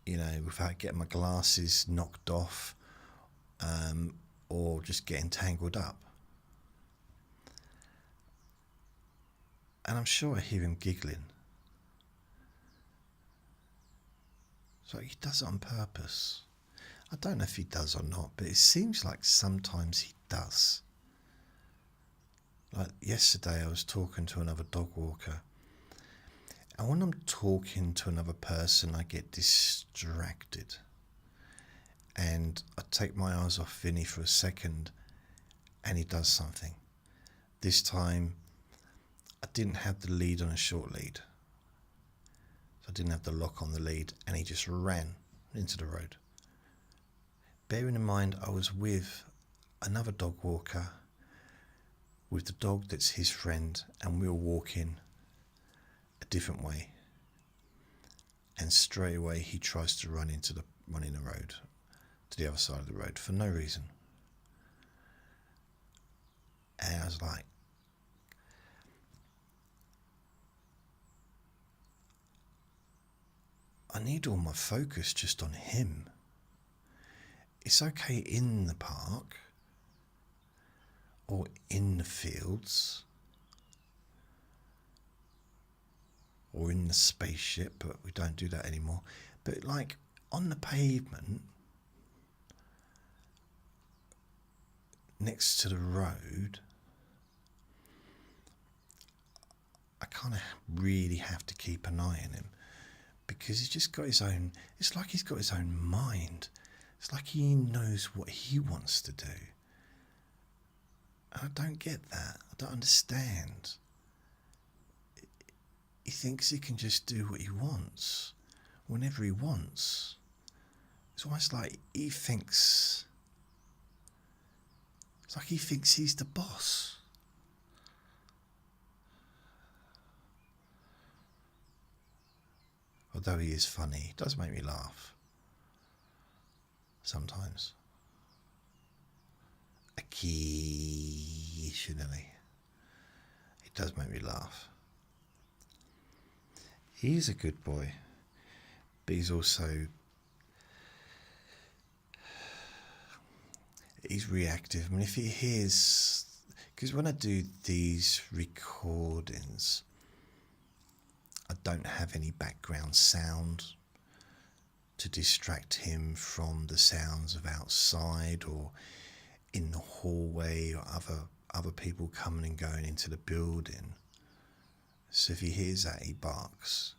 Without getting my glasses knocked off, or just getting tangled up. And I'm sure I hear him giggling. So he does it on purpose. I don't know if he does or not, but it seems like sometimes he does. Like yesterday I was talking to another dog walker, and when I'm talking to another person I get distracted, and I take my eyes off Vinnie for a second and he does something. This time I didn't have the lead on a short lead, so I didn't have the lock on the lead, and he just ran into the road. Bearing in mind I was with another dog walker, with the dog that's his friend, and we were walking a different way, and straight away he tries to run in the road, to the other side of the road, for no reason. And I was like, I need all my focus just on him. It's okay in the park or in the fields, or in the spaceship, but we don't do that anymore. But like on the pavement next to the road, I kind of really have to keep an eye on him, because he's just got his own, it's like he's got his own mind. It's like he knows what he wants to do. And I don't get that. I don't understand. He thinks he can just do what he wants, whenever he wants. It's almost like he thinks, it's like he thinks he's the boss. Although he is funny, he does make me laugh. Sometimes. Occasionally. It does make me laugh. He's a good boy, but he's also, he's reactive. I mean, if he hears, because when I do these recordings, I don't have any background sound to distract him from the sounds of outside or in the hallway or other people coming and going into the building. So if he hears that, he barks.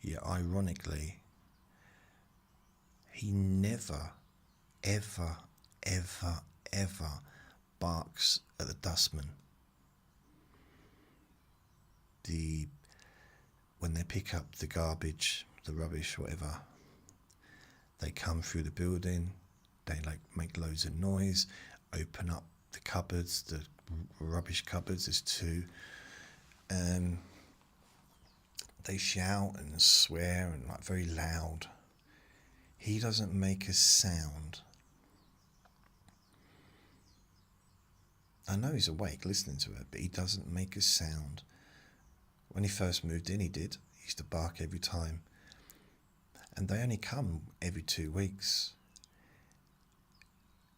Yet ironically, he never, ever, ever, ever barks at the dustman. When they pick up the garbage, the rubbish, whatever, they come through the building, they like make loads of noise, open up the cupboards, the rubbish cupboards, there's two, they shout and swear and like very loud. He doesn't make a sound. I know he's awake listening to it, but he doesn't make a sound. When he first moved in, he did. He used to bark every time. And they only come every 2 weeks.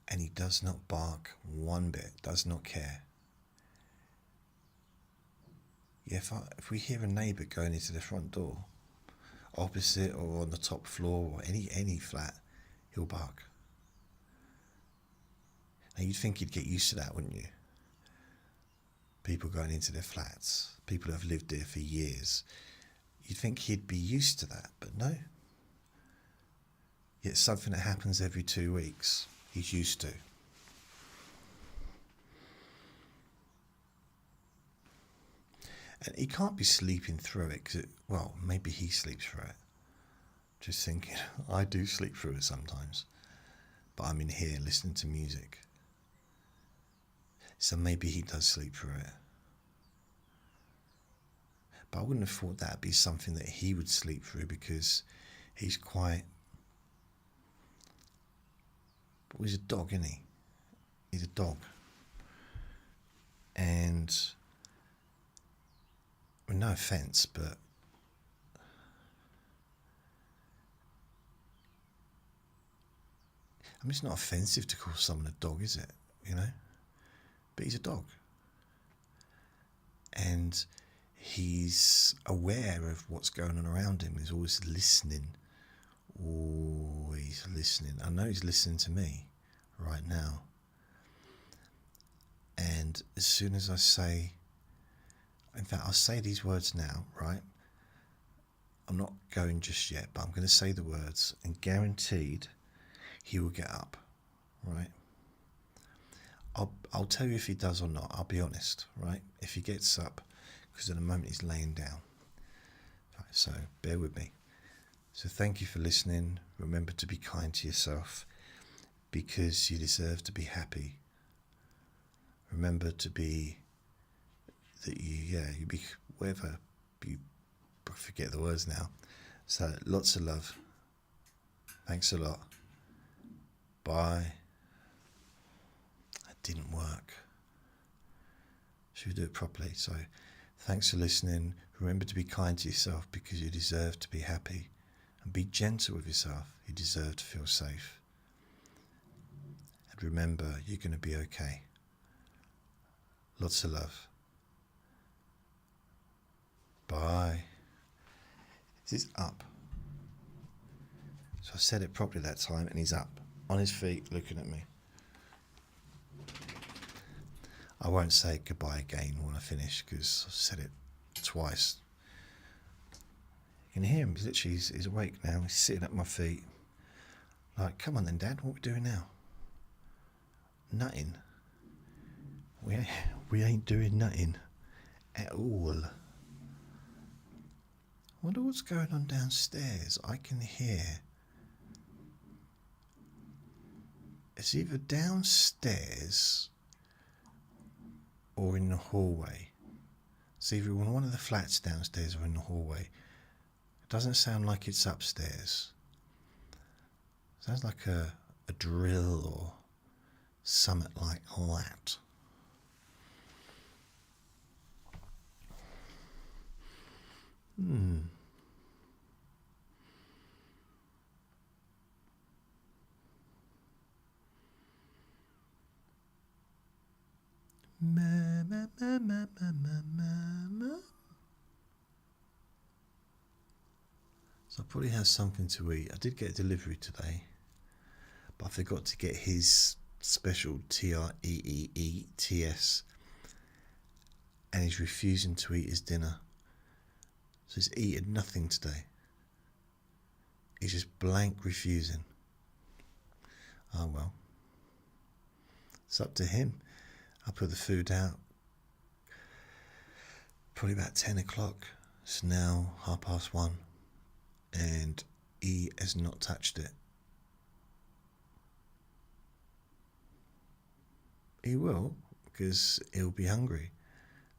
And he does not bark one bit, does not care. Yeah, if we hear a neighbour going into the front door, opposite or on the top floor or any flat, he'll bark. Now you'd think you'd get used to that, wouldn't you? People going into their flats, people who have lived there for years. You'd think he'd be used to that, but no. Yet something that happens every 2 weeks, he's used to. And he can't be sleeping through it, because well, maybe he sleeps through it. Just thinking, I do sleep through it sometimes. But I'm in here listening to music. So maybe he does sleep through it. But I wouldn't have thought that'd be something that he would sleep through, because he's quite... But he's a dog, isn't he? He's a dog. And... well, no offence, but... I mean, it's not offensive to call someone a dog, is it? You know? But he's a dog. And he's aware of what's going on around him. He's always listening. Always listening. I know he's listening to me right now. And as soon as I say... in fact, I'll say these words now, right? I'm not going just yet, but I'm going to say the words, and guaranteed he will get up, right? I'll tell you if he does or not. I'll be honest, right? If he gets up, because at the moment he's laying down. Right, so bear with me. So thank you for listening. Remember to be kind to yourself, because you deserve to be happy. Remember to be... that you be whatever, you forget the words now. So lots of love. Thanks a lot. Bye. That didn't work. Should we do it properly? So thanks for listening. Remember to be kind to yourself, because you deserve to be happy. And be gentle with yourself. You deserve to feel safe. And remember, you're going to be okay. Lots of love. Goodbye. This is up. So I said it properly that time, and he's up on his feet looking at me. I won't say goodbye again when I finish because I've said it twice. You can hear him. He's awake now. He's sitting at my feet. Like, come on then, Dad. What are we doing now? Nothing. We ain't doing nothing at all. I wonder what's going on downstairs. I can hear. It's either downstairs or in the hallway. It's either in one of the flats downstairs or in the hallway. It doesn't sound like it's upstairs. It sounds like a drill or something like that. So I probably have something to eat. I did get a delivery today, but I forgot to get his special TREEETS, and he's refusing to eat his dinner. So he's eaten nothing today. He's just blank refusing. Oh well. It's up to him. I put the food out probably about 10 o'clock. It's now 1:30, and he has not touched it. He will, because he'll be hungry.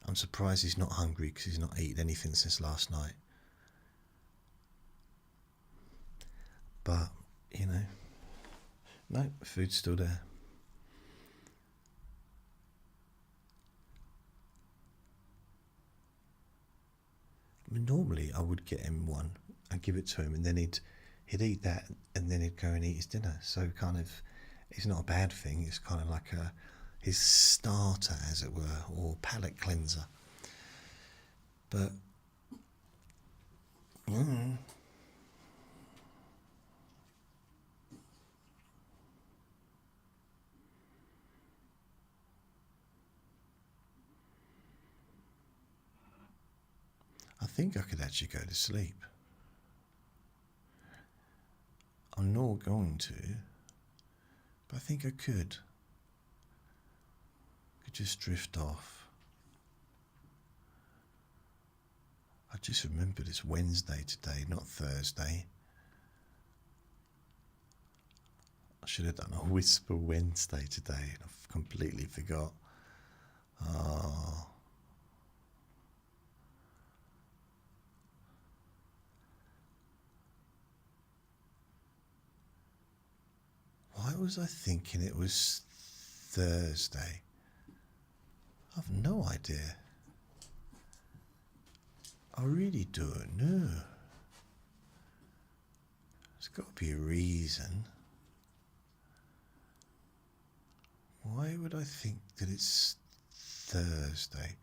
I'm surprised he's not hungry because he's not eaten anything since last night. But, no, food's still there. I mean, normally I would get him one and give it to him, and then he'd eat that, and then he'd go and eat his dinner. So kind of, it's not a bad thing. It's kind of like his starter, as it were, or palate cleanser. But I think I could actually go to sleep. I'm not going to, but I think I could. Just drift off. I just remembered it's Wednesday today, not Thursday. I should have done a Whisper Wednesday today, and I've completely forgot. Why was I thinking it was Thursday? I've no idea. I really don't know. There's got to be a reason. Why would I think that it's Thursday?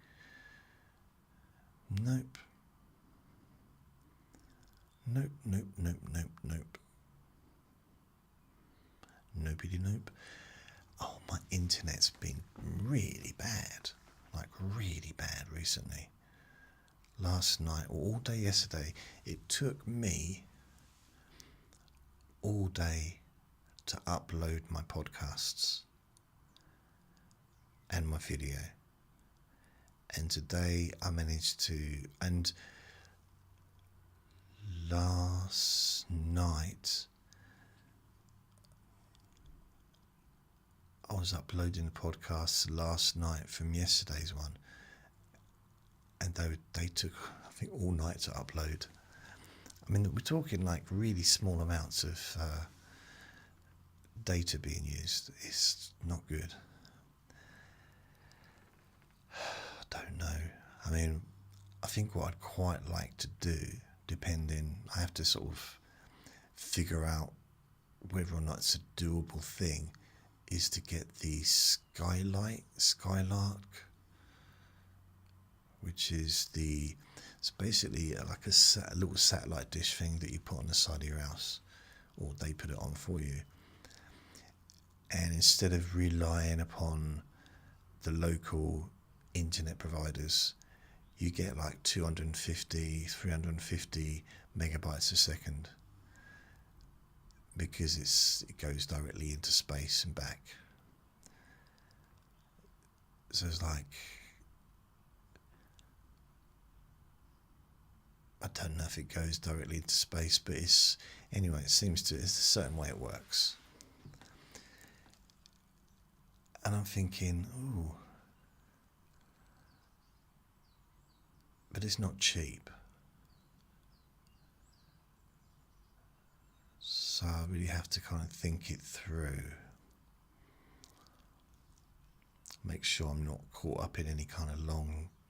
Nope. Nope. Nobody nope. Oh, my internet's been really bad. Like really bad recently. Last night, or all day yesterday, it took me all day to upload my podcasts and my video. And today I managed to, and last night I was uploading the podcasts last night from yesterday's one, and they took, I think, all night to upload. I mean, we're talking like really small amounts of data being used. It's not good. I don't know. I mean, I think what I'd quite like to do, I have to sort of figure out whether or not it's a doable thing, is to get the Skylark, which is it's basically like a little satellite dish thing that you put on the side of your house, or they put it on for you. And instead of relying upon the local internet providers, you get like 250, 350 megabytes a second, because it goes directly into space and back. So it's like, I don't know if it goes directly into space, but it's a certain way it works. And I'm thinking, ooh, but it's not cheap. So I really have to kind of think it through. Make sure I'm not caught up in any kind of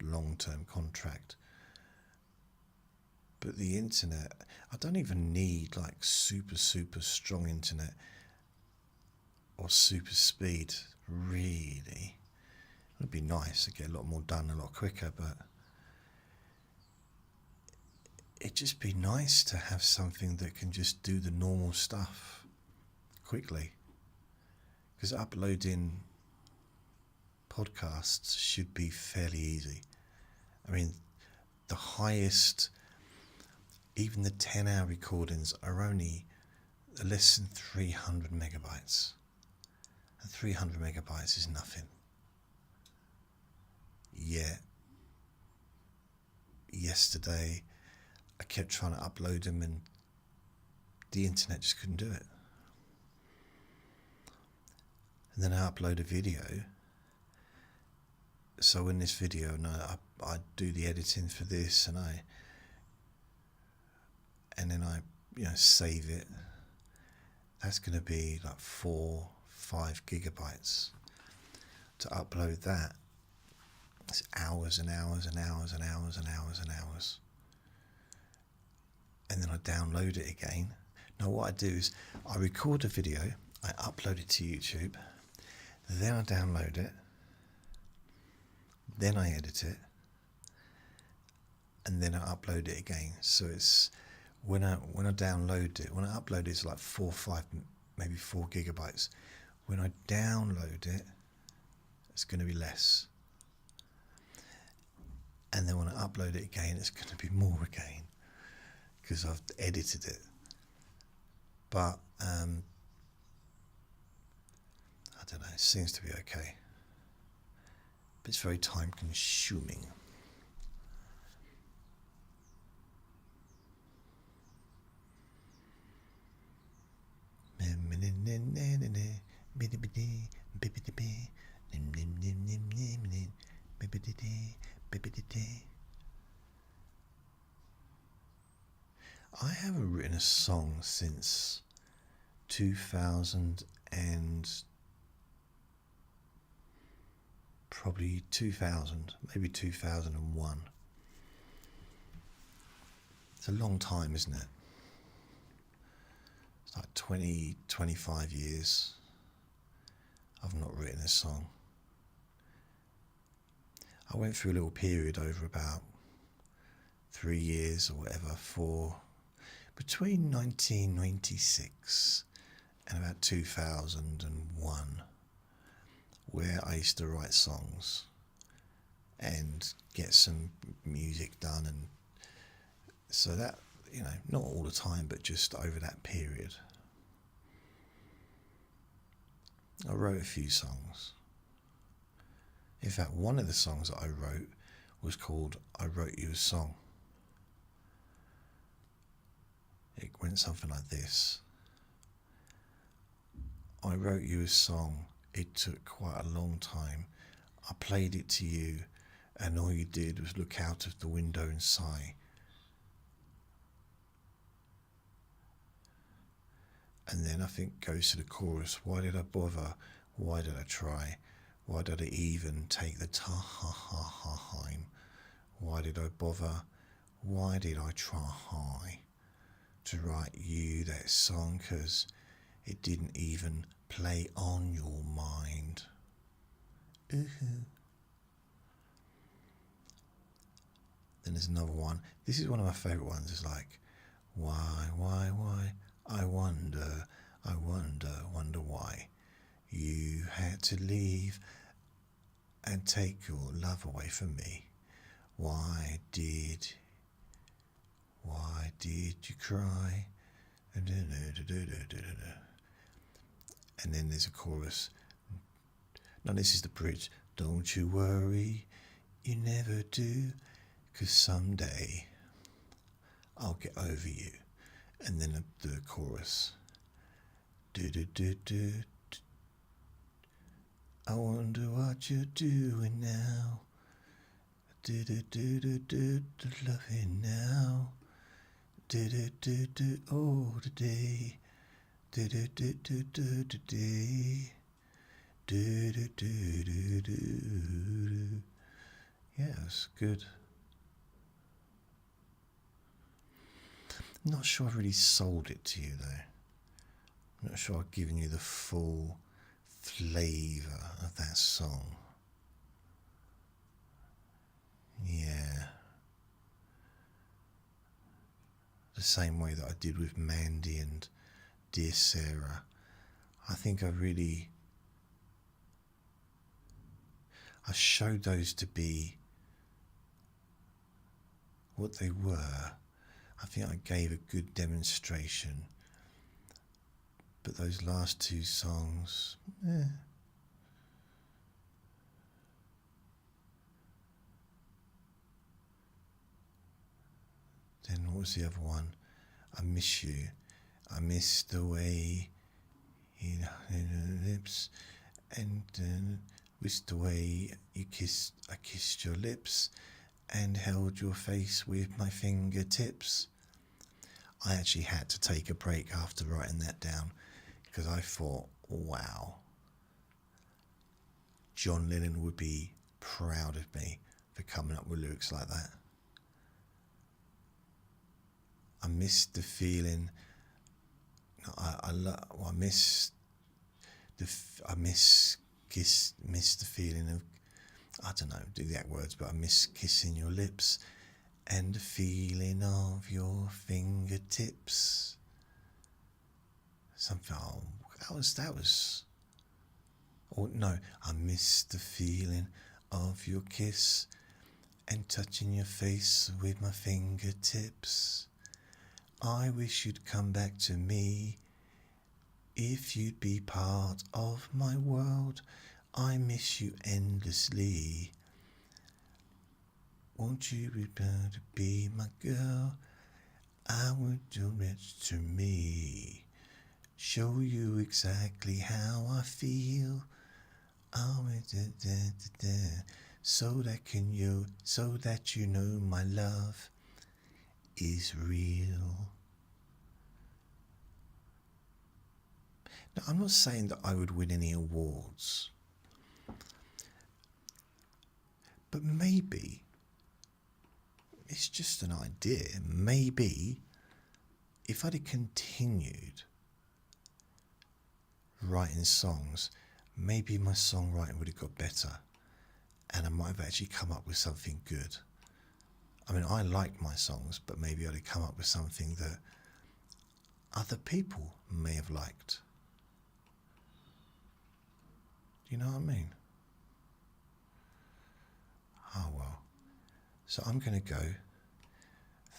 long-term contract. But the internet, I don't even need like super strong internet or super speed, really. It would be nice to get a lot more done a lot quicker, but it'd just be nice to have something that can just do the normal stuff quickly. Because uploading podcasts should be fairly easy. I mean, the highest, even the 10-hour recordings are only less than 300 megabytes. And 300 megabytes is nothing. Yet, yesterday, I kept trying to upload them and the internet just couldn't do it. And then I upload a video. So in this video, I do the editing for this, and then I save it. That's going to be like 4-5 gigabytes. To upload that, it's hours and hours and hours and hours and hours and hours. And then I download it again. Now what I do is I record a video, I upload it to YouTube, then I download it, then I edit it, and then I upload it again. So it's when I download it, when I upload it, it's like 4, 5, maybe 4 gigabytes. When I download it, it's going to be less. And then when I upload it again, it's going to be more again, because I've edited it. But I don't know, it seems to be okay. But it's very time consuming. I haven't written a song since 2000 and probably 2000, maybe 2001. It's a long time, isn't it? It's like 20, 25 years I've not written a song. I went through a little period over about 3 years or whatever, between 1996 and about 2001, where I used to write songs and get some music done, and so that, not all the time, but just over that period, I wrote a few songs. In fact, one of the songs that I wrote was called I Wrote You a Song. It went something like this. I wrote you a song. It took quite a long time. I played it to you, and all you did was look out of the window and sigh. And then I think goes to the chorus. Why did I bother? Why did I try? Why did I even take the time? Why did I bother? Why did I try to write you that song? 'Cause it didn't even play on your mind. Ooh. And there's another one. This is one of my favourite ones. It's like, why, I wonder, wonder why you had to leave and take your love away from me. Why did you cry? And then there's a chorus. Now this is the bridge. Don't you worry, you never do, 'cause someday I'll get over you. And then the chorus. I wonder what you're doing now. Loving now. Oh, today. Today. Yes, good. Not sure I really sold it to you though. I'm not sure I've given you the full flavour of that song. Yeah. The same way that I did with Mandy and Dear Sarah. I think I showed those to be what they were. I think I gave a good demonstration. But those last two songs, Then what was the other one? I Miss You. I miss the way you know lips, and wish the way I kissed your lips and held your face with my fingertips. I actually had to take a break after writing that down, because I thought, wow, John Lennon would be proud of me for coming up with lyrics like that. I miss the feeling. I miss the feeling of, I don't know, do the exact words, but I miss kissing your lips and the feeling of your fingertips. Something. Oh, that was. Oh no, I miss the feeling of your kiss and touching your face with my fingertips. I wish you'd come back to me. If you'd be part of my world, I miss you endlessly. Won't you return to be my girl? I would do it to me. Show you exactly how I feel. So that you know my love is real. Now, I'm not saying that I would win any awards, but maybe, it's just an idea, maybe if I'd have continued writing songs, maybe my songwriting would have got better and I might have actually come up with something good. I mean, I like my songs, but maybe I'd have come up with something that other people may have liked. Do you know what I mean? Oh well. So I'm going to go.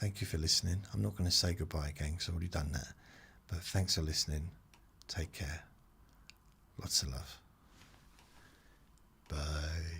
Thank you for listening. I'm not going to say goodbye again because I've already done that. But thanks for listening. Take care. Lots of love. Bye.